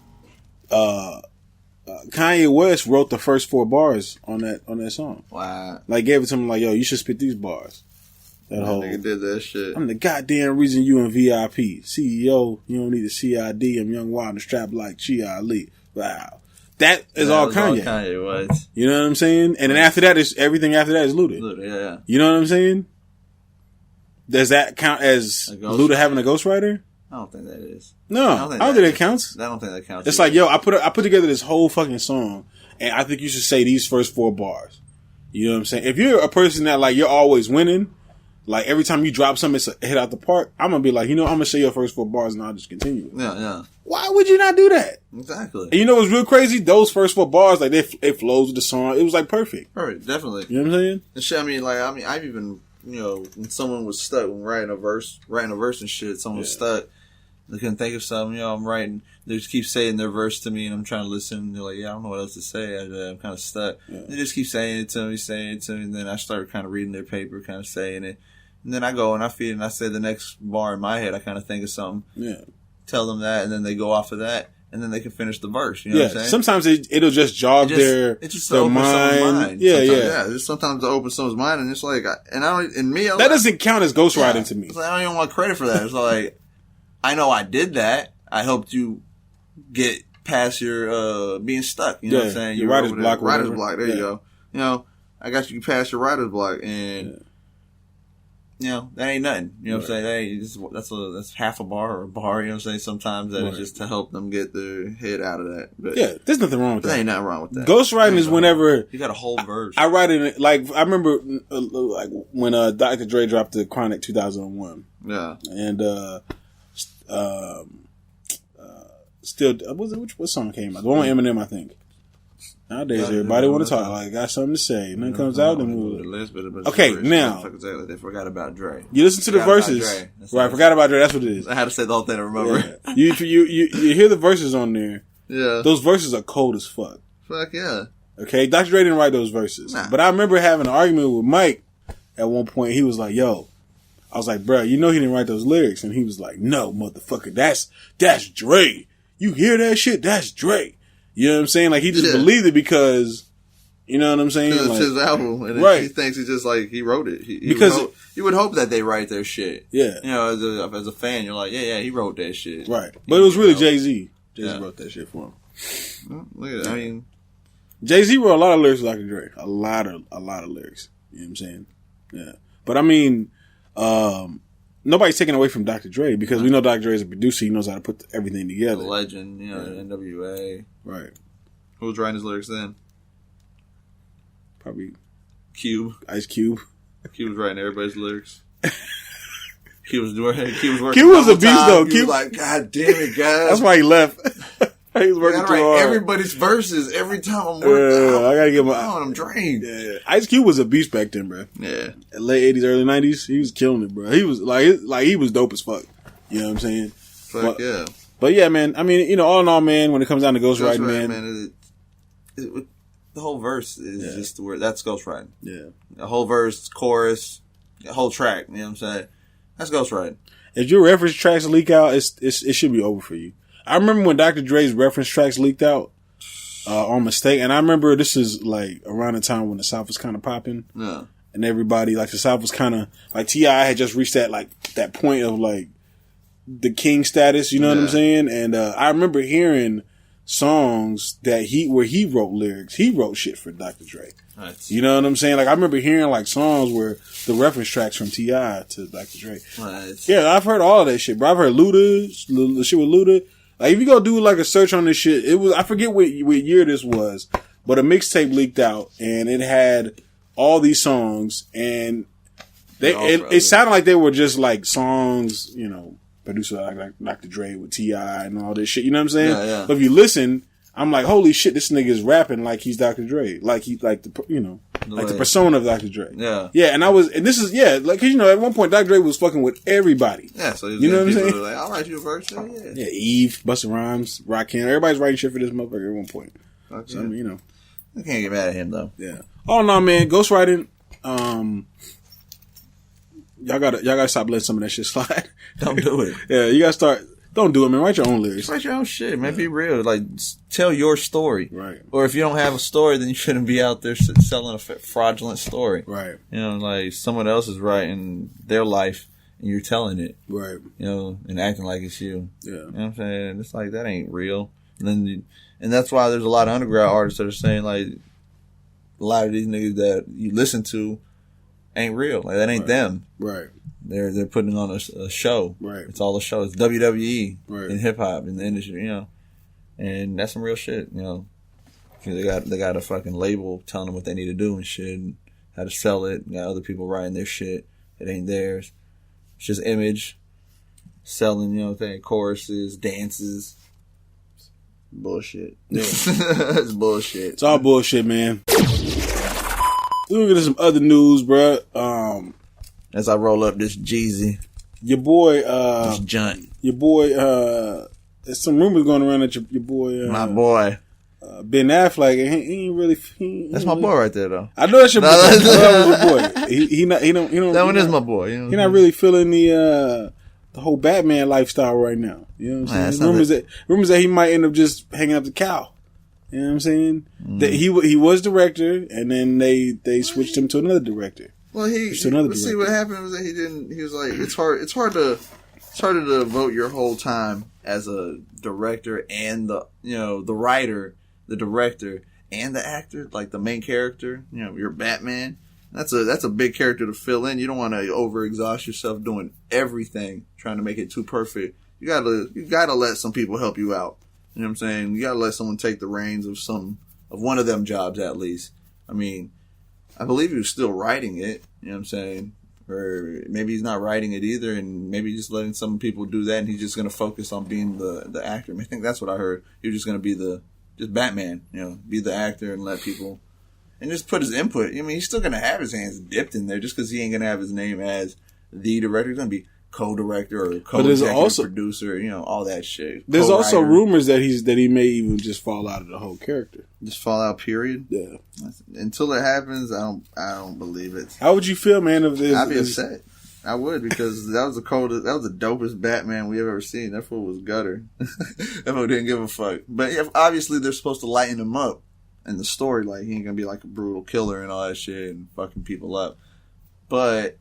Kanye West wrote the first 4 bars on that song. Wow. Like, gave it to him like, yo, you should spit these bars. That whole nigga did that shit. I'm the goddamn reason you in VIP. CEO, you don't need a CID. I'm young, wild, and strapped like Chi Ali. Wow. That is all Kanye. All Kanye was. You know what I'm saying? And then after that, everything after that is Luda. Luda, yeah. You know what I'm saying? Does that count as Luda having a ghostwriter? I don't think that is. No, I don't think that counts. I don't think that counts. It's like, yo, I put together this whole fucking song, and I think you should say these first 4 bars. You know what I'm saying? If you're a person that, like, you're always winning, like every time you drop something, it's a hit out the park. I'm gonna be like, I'm gonna say your first 4 bars and I'll just continue. Yeah. Why would you not do that? Exactly. And you know what's real crazy? Those first 4 bars, like it flows with the song. It was like perfect. Perfect, definitely. You know what I'm saying? And shit, I've even, when someone was stuck when writing a verse and shit, someone was stuck. They couldn't think of something, I'm writing. They just keep saying their verse to me, and I'm trying to listen. And they're like, I don't know what else to say. I'm kind of stuck. Yeah. They just keep saying it to me, and then I start kind of reading their paper, kind of saying it. And then I go and I feed and I say the next bar in my head. I kind of think of something. Yeah. Tell them that, and then they go off of that, and then they can finish the verse. You know what I'm saying? Sometimes it'll just jog their mind. Yeah. Just sometimes it opens someone's mind, and it's like, that doesn't count as ghostwriting to me. It's like, I don't even want credit for that. It's like, I know I did that. I helped you get past your being stuck. You know what I'm saying? Your writer's block. Writer's block. There you go. I got you past your writer's block, and that ain't nothing. You know what I'm saying? That's half a bar or a bar. You know what I'm saying? Sometimes that is just to help them get their head out of that. But there's nothing wrong with that. There ain't nothing wrong with that. Ghostwriting is whenever you got a whole verse. I write it like I remember like when Dr. Dre dropped the Chronic 2001. Yeah, and still, what song came out? The one with Eminem, I think. Nowadays, everybody want to talk. Like, got something to say. Nothing comes out, then move. Okay, now. They forgot about Dre. You listen to the verses. Right, forgot about Dre. That's what it is. I had to say the whole thing to remember. Yeah. You hear the verses on there. Yeah. Those verses are cold as fuck. Fuck yeah. Okay, Dr. Dre didn't write those verses. Nah. But I remember having an argument with Mike at one point. He was like, yo. I was like, bro, he didn't write those lyrics. And he was like, no, motherfucker, that's Dre. You hear that shit? That's Dre. You know what I'm saying? Like, he just believed it because, you know what I'm saying? Because it's his album. And he thinks he's just like, he wrote it. He would hope that they write their shit. Yeah. As a fan, you're like, yeah, he wrote that shit. Right. But it was really Jay-Z. Jay-Z wrote that shit for him. Well, look at it. Jay-Z wrote a lot of lyrics like Dre. A lot of lyrics. You know what I'm saying? Yeah. But nobody's taking away from Dr. Dre because we know Dr. Dre is a producer. He knows how to put everything together. The legend, NWA. Right. Who was writing his lyrics then? Probably Cube. Ice Cube. Cube was writing everybody's lyrics. Cube was working. Cube was a beast though. Cube was like, God damn it, guys. That's why he left. He was working too hard. Everybody's verses every time I'm working. I gotta get I'm drained. Yeah. Ice Cube was a beast back then, bro. Yeah. Late 80s, early 90s, he was killing it, bro. He was like he was dope as fuck. You know what I'm saying? Fuck yeah. But yeah, man. I mean, all in all, man. When it comes down to ghostwriting, man, the whole verse is just the word. That's ghostwriting. Yeah. The whole verse, chorus, the whole track. You know what I'm saying? That's ghostwriting. If your reference tracks leak out, it should be over for you. I remember when Dr. Dre's reference tracks leaked out on mistake, and I remember this is like around the time when the South was kind of popping, and everybody like the South was kind of like T.I. had just reached that point of like the king status, you know what I'm saying? And I remember hearing songs where he wrote lyrics, he wrote shit for Dr. Dre. Nice. You know what I'm saying? Like I remember hearing like songs where the reference tracks from T.I. to Dr. Dre. Nice. Yeah, I've heard all of that shit, bro. I've heard Luda, the shit with Luda. Like, if you go do like a search on this shit, I forget what year this was, but a mixtape leaked out and it had all these songs and it sounded like they were just like songs, produced like Dr. Dre with T.I. and all this shit, you know what I'm saying? Yeah. But if you listen, I'm like, holy shit, this nigga is rapping like he's Dr. Dre. Like the persona of Dr. Dre. Yeah. Yeah, and cause at one point Dr. Dre was fucking with everybody. Yeah, so you know what I'm saying? Like, I'll write you a verse. Yeah. Yeah, Eve, Busta Rhymes, Rakim, everybody's writing shit for this motherfucker at one point. Okay. So, I mean, I can't get mad at him though. Yeah. Oh no, man, ghostwriting, y'all gotta stop letting some of that shit slide. Don't do it. Yeah, you gotta start. Don't do it, man. Write your own lyrics. Write your own shit, man. Be real. Like, tell your story. Right. Or if you don't have a story, then you shouldn't be out there selling a fraudulent story. Right. Like someone else is writing their life and you're telling it. Right. And acting like it's you. Yeah. You know what I'm saying? It's like, that ain't real. And that's why there's a lot of underground artists that are saying, like, a lot of these niggas that you listen to ain't real. Like, that ain't them. Right. They're putting on a show. Right. It's all a show. It's WWE in hip hop in the industry, and that's some real shit, They got a fucking label telling them what they need to do and shit, and how to sell it. And got other people writing their shit, It ain't theirs. It's just image. Selling, choruses, dances. Bullshit. It's bullshit. It's all bullshit, man. We're gonna get to some other news, bro. As I roll up this Jeezy. Your boy, this Junt. Your boy, there's some rumors going around that your boy, my boy, Ben Affleck, he ain't really. That's my boy right there, though. I know that's your boy. That was your boy. He don't. That one is my boy. He not really feeling the whole Batman lifestyle right now. You know what I'm saying? Rumors that he might end up just hanging up the cow. You know what I'm saying? That he was director, and then they switched him to another director. Well, see what happened was that he didn't. He was like, it's hard to devote your whole time as a director and the writer, the director, and the actor, like the main character. You're Batman. That's a big character to fill in. You don't want to overexhaust yourself doing everything, trying to make it too perfect. You gotta let some people help you out. You know what I'm saying? You gotta let someone take the reins of one of them jobs at least. I mean, I believe he was still writing it. You know what I'm saying? Or maybe he's not writing it either, and maybe just letting some people do that, and he's just gonna focus on being the actor. I think that's what I heard. He was just gonna be just Batman. Be the actor and let people. And just put his input. I mean, he's still going to have his hands dipped in there just because he ain't going to have his name as the director. He's going to be co-director or co-executive producer, all that shit. There's also rumors that he may even just fall out of the whole character. Just fall out, period? Yeah. Until it happens, I don't believe it. How would you feel, man, if this? I'd be upset. I would, because that was the dopest Batman we ever seen. That fool was gutter. That fool didn't give a fuck. But obviously they're supposed to lighten him up. And the story, like, he ain't gonna be like a brutal killer and all that shit and fucking people up. But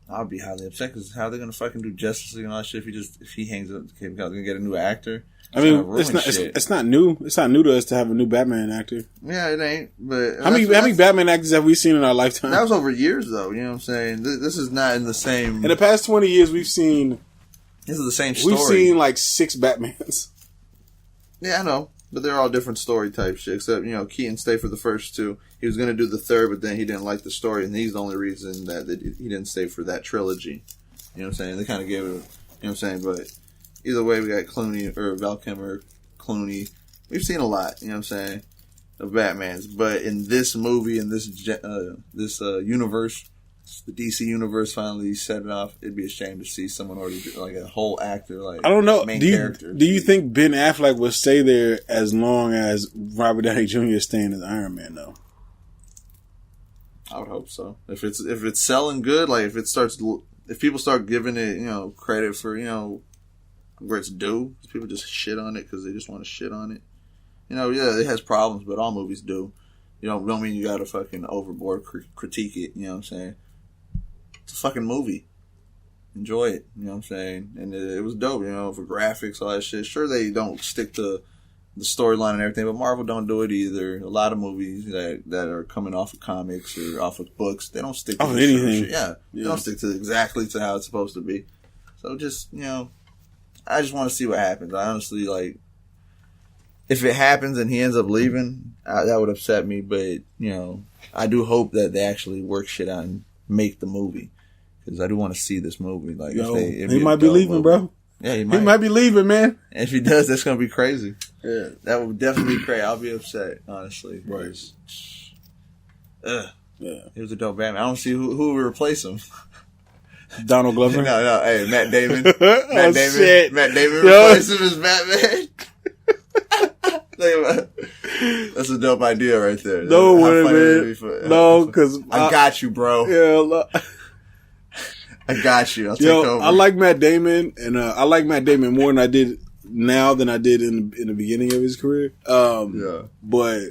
I'll be highly upset because how they gonna fucking do Justice League and all that shit if he hangs up, they're gonna get a new actor. I mean, it's not new. It's not new to us to have a new Batman actor. Yeah, it ain't. But how many Batman actors have we seen in our lifetime? That was over years, though. You know what I'm saying? This is not in the same. In the past 20 years, we've seen. This is the same story. We've seen like 6 Batmans. Yeah, I know. But they're all different story type shit. Except, Keaton stayed for the first 2. He was going to do the third, but then he didn't like the story. And he's the only reason that he didn't stay for that trilogy. You know what I'm saying? They kind of gave it, you know what I'm saying? But either way, we got Clooney, or Val Kilmer, Clooney. We've seen a lot, you know what I'm saying, of Batmans. But in this movie, in this universe, the DC universe finally set it off. It'd be a shame to see someone already like a whole actor, like I don't know. Main character. Do you think Ben Affleck will stay there as long as Robert Downey Jr. is staying as Iron Man? Though, I would hope so. If it's selling good, like if people start giving it credit for where it's due, people just shit on it because they just want to shit on it. Yeah, it has problems, but all movies do. Don't mean you gotta fucking overboard critique it. You know what I'm saying? It's a fucking movie. Enjoy it. You know what I'm saying? And it was dope, for graphics, all that shit. Sure, they don't stick to the storyline and everything, but Marvel don't do it either. A lot of movies that are coming off of comics or off of books, they don't stick to anything. Yeah, they don't stick to exactly to how it's supposed to be. So just, I just want to see what happens. I honestly, like, if it happens and he ends up leaving, that would upset me. But, I do hope that they actually work shit out and make the movie. Because I do want to see this movie. Like, he might be leaving, bro. Yeah, he might be leaving, man. And if he does, that's going to be crazy. Yeah. That would definitely be crazy. I'll be upset, honestly. Right. Yeah. He was a dope Batman. I don't see who would replace him. Donald Glover? No. Hey, Matt Damon. Matt Damon replace him as Batman. That's a dope idea right there. No, man. No, because I got you, bro. Yeah, I got you. I'll take over. I like Matt Damon, and I like Matt Damon more than I did now than I did in the beginning of his career. But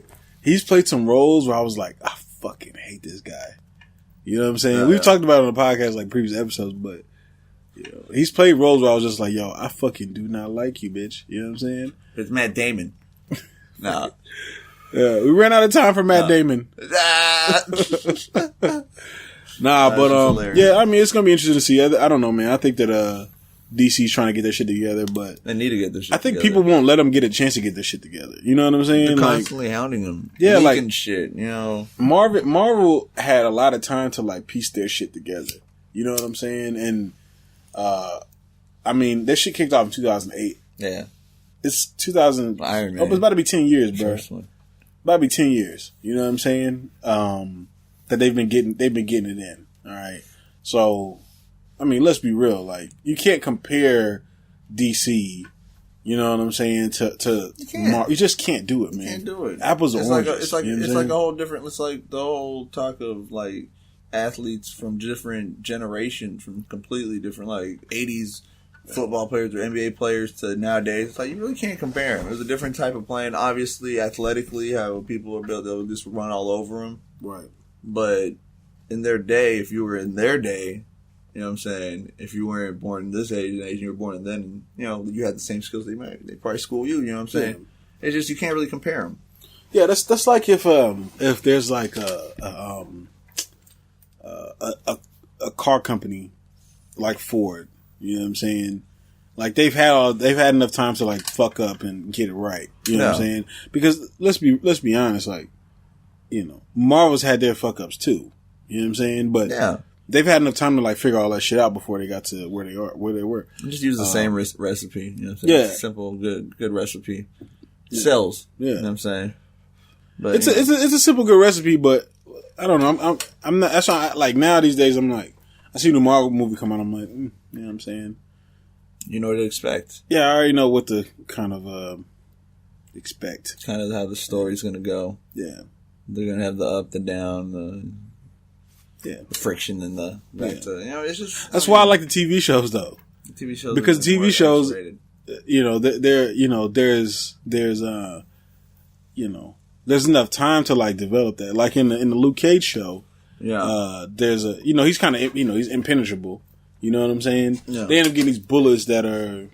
he's played some roles where I was like, I fucking hate this guy. You know what I'm saying? We've talked about it on the podcast, like previous episodes, but he's played roles where I was just like, yo, I fucking do not like you, bitch. You know what I'm saying? It's Matt Damon. Nah. Yeah, we ran out of time for Matt Damon. Nah, but I mean, it's gonna be interesting to see. I don't know, man. I think that DC's trying to get their shit together, but they need to get their shit I think together. people won't let them get a chance to get their shit together. You know what I'm saying? They're constantly hounding them. Yeah, leaking shit, you know. Marvel had a lot of time to like piece their shit together. You know what I'm saying? And, I mean, this shit kicked off in 2008. Yeah. It's 2000. Iron Man. Oh, it's about to be 10 years, bro. First one. About to be 10 years. You know what I'm saying? That they've been getting it in. All right. So, I mean, let's be real. Like, you can't compare DC, you know what I'm saying, to Marvel. You just can't do it, man. You can't do it. Apples and oranges. It's like a whole different, it's like the whole talk of like athletes from different generations, from completely different, like 80s football players or NBA players to nowadays. It's like you really can't compare them. It was a different type of playing. Obviously, athletically, how people are built, they'll just run all over them. Right. But in their day, if you were in their day, you know what I'm saying, if you weren't born in this age and you were born then, you know, you had the same skills they probably school you. You know what I'm saying? Yeah. It's just you can't really compare them. Yeah, that's like if there's like a car company like Ford. You know what I'm saying? Like they've had enough time to like fuck up and get it right. You know what I'm saying? Because let's be honest, like, you know, Marvel's had their fuck ups too. You know what I'm saying? But they've had enough time to like figure all that shit out before they got to where they were. Just use the same recipe. You know what I'm saying? Yeah, simple, good recipe. Sells. Yeah, you know what I'm saying? But it's a simple, good recipe. But I don't know. I'm not. That's why like now these days I'm like, I see the Marvel movie come out. I'm like, you know what I'm saying? You know what to expect. Yeah, I already know what to kind of expect. Kind of how the story's going to go. Yeah. They're going to have the up, the down, the friction, and the back to, you know, it's just... That's why I like the TV shows, though. The TV shows... Because TV shows, you know, there's enough time to, like, develop that. Like in the Luke Cage show, there's he's kind of, he's impenetrable. You know what I'm saying? Yeah. They end up getting these bullets that are,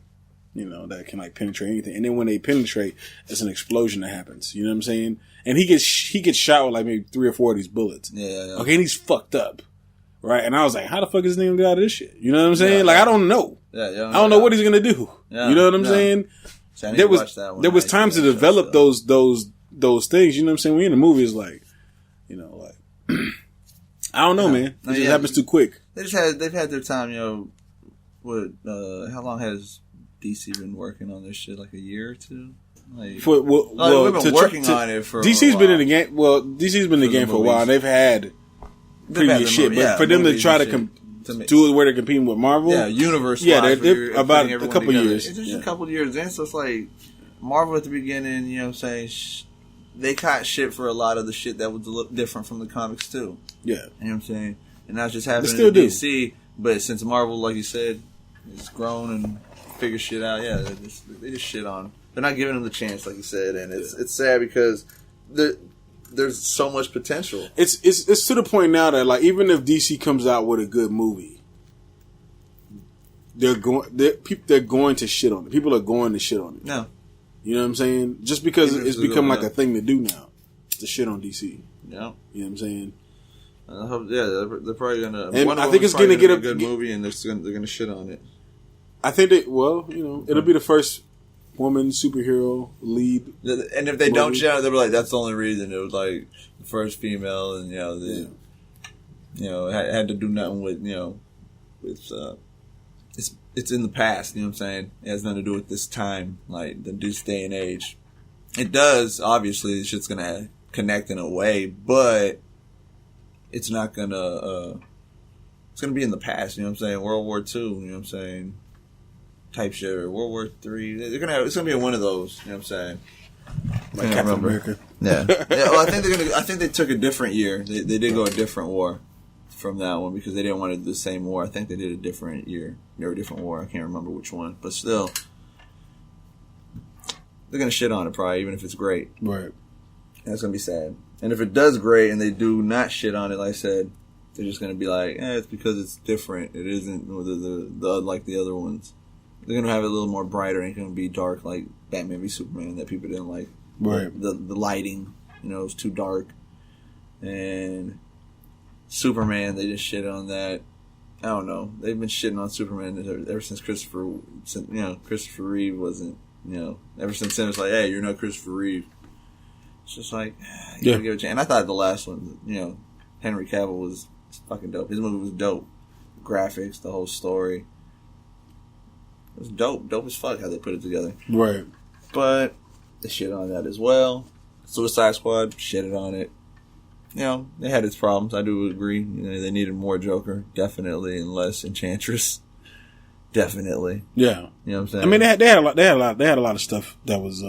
that can like penetrate anything. And then when they penetrate, it's an explosion that happens. You know what I'm saying? And he gets shot with like maybe 3 or 4 of these bullets. Yeah. Okay, and he's fucked up. Right? And I was like, how the fuck is this nigga get out of this shit? You know what I'm saying? Like, I don't know. I don't know what he's gonna do. You know what I'm saying? So there was time to develop those things. You know what I'm saying? When you're in the movie, it's like, I don't know, man. It just happens too quick. They've had their time, how long has DC been working on this shit? Like a year or two? Like, we've been working on it for DC's been in the game. Well, DC's been in the game for a while. They've had previous shit, but for them to try to do it where they're competing with Marvel, universe. Yeah, they're about a couple years. It's just a couple years in. So it's like Marvel at the beginning. You know what I'm saying? They caught shit for a lot of the shit that was a little different from the comics too. Yeah, you know what I'm saying? And that's just happening in DC. But since Marvel, like you said, has grown and figured shit out, they just shit on. They're not giving them the chance, like you said, and it's sad because there's so much potential. It's to the point now that like even if DC comes out with a good movie, they're going to shit on it. People are going to shit on it. No, you know what I'm saying? Just because it's become like a thing to do now, to shit on DC. Yeah, you know what I'm saying? I hope, they're probably gonna. And I think it's gonna get a good movie, and they're gonna shit on it. I think it'll be the first woman superhero lead. And if they don't shit on it, they'll be like, that's the only reason. It was like the first female, and had to do nothing with it's in the past. You know what I'm saying? It has nothing to do with this time, like this day and age. It does, obviously. Shit's gonna connect in a way, but it's not gonna. It's gonna be in the past. You know what I'm saying? World War II. You know what I'm saying? Type shit, or World War III. It's gonna be one of those. You know what I'm saying? Like Captain America. Yeah. Well, I think they took a different year. They did go a different war from that one because they didn't want to do the same war. I think they did a different year. Or a different war. I can't remember which one, but still, they're gonna shit on it probably, even if it's great. Right. And that's gonna be sad. And if it does great and they do not shit on it, like I said, they're just gonna be like, it's because it's different. It isn't the like the other ones. They're gonna have it a little more brighter. It ain't gonna be dark like Batman v Superman that people didn't like. Right. The lighting, it was too dark. And Superman, they just shit on that. I don't know. They've been shitting on Superman ever since Christopher Reeve wasn't, ever since then it's like, hey, you're not Christopher Reeve. It's just like, you gotta give it a chance. And I thought the last one, Henry Cavill was fucking dope. His movie was dope. Graphics, the whole story. It was dope. Dope as fuck how they put it together. Right. But they shit on that as well. Suicide Squad shitted on it. They had its problems. I do agree. They needed more Joker, definitely, and less Enchantress, definitely. Yeah. You know what I'm saying? I mean, they had a lot of stuff that was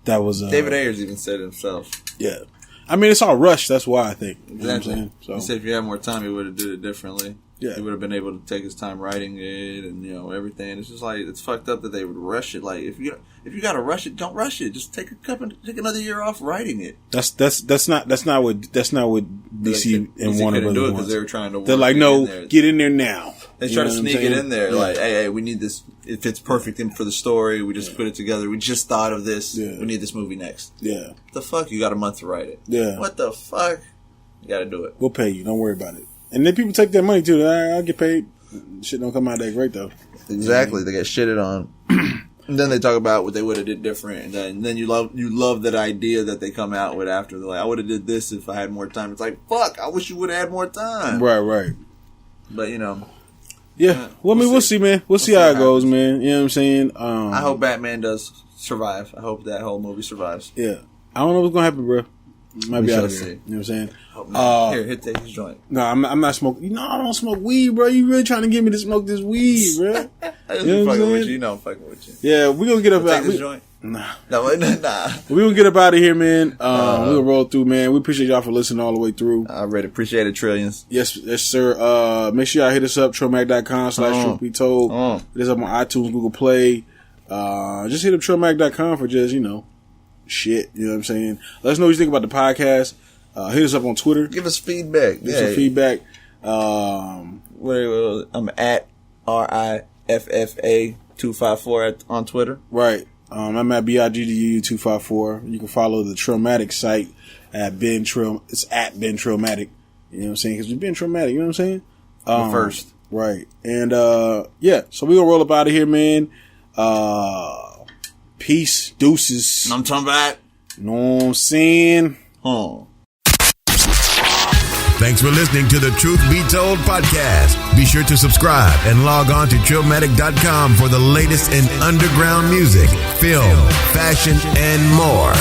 David Ayers even said it himself. Yeah. I mean, it's all rushed. That's why I think. Exactly. You know what I'm saying? So. He said if you had more time, he would have did it differently. Yeah. He would have been able to take his time writing it and, everything. It's just like, it's fucked up that they would rush it. Like, if you gotta rush it, don't rush it. Just take another year off writing it. That's not what DC and Warner Brothers do it because they were trying to. They're like, no, get in there now. They try to sneak it in there. Yeah. Like, hey, we need this. It fits perfect in for the story. We just put it together. We just thought of this. Yeah. We need this movie next. Yeah. What the fuck? You got a month to write it. Yeah. What the fuck? You gotta do it. We'll pay you. Don't worry about it. And then people take their money too. I'll get paid. Shit don't come out that great though. Exactly. They get shitted on. And then they talk about what they would have did different. And then you love that idea that they come out with after. They're like, I would have did this if I had more time. It's like, fuck, I wish you would have had more time. Right. But, yeah. Well, I mean, we'll see, man. We'll see how it goes, man. You know what I'm saying? I hope Batman does survive. I hope that whole movie survives. Yeah. I don't know what's going to happen, bro. Might be out of here. See. You know what I'm saying? Here, take his joint. No, I'm not smoking. No, I don't smoke weed, bro. You really trying to get me to smoke this weed, bro? I just be fucking with you. You know I'm fucking with you. Yeah, we're going to get up out of this joint. Nah. No. We're going to get up out of here, man. We're going to roll through, man. We appreciate y'all for listening all the way through. I really appreciate it, trillions. Yes, sir. Make sure y'all hit us up, trillmac.com/truthbetold. Hit us up on iTunes, Google Play. Just hit up trillmac.com for just, shit. You know what I'm saying? Let us know what you think about the podcast. Hit us up on Twitter. Give us feedback. Give us some feedback. I'm at RIFFA254 on Twitter. Right. I'm at Bigg UU 254. You can follow the Trillmatic site at Ben Trill. It's at Ben Trillmatic. You know what I'm saying? Because we've been Trillmatic. You know what I'm saying? First. Right. And so we gonna roll up out of here, man. Peace. Deuces. I'm talking about. Know what I'm saying? Thanks for listening to the Truth Be Told podcast. Be sure to subscribe and log on to Trillmatic.com for the latest in underground music, film, fashion, and more.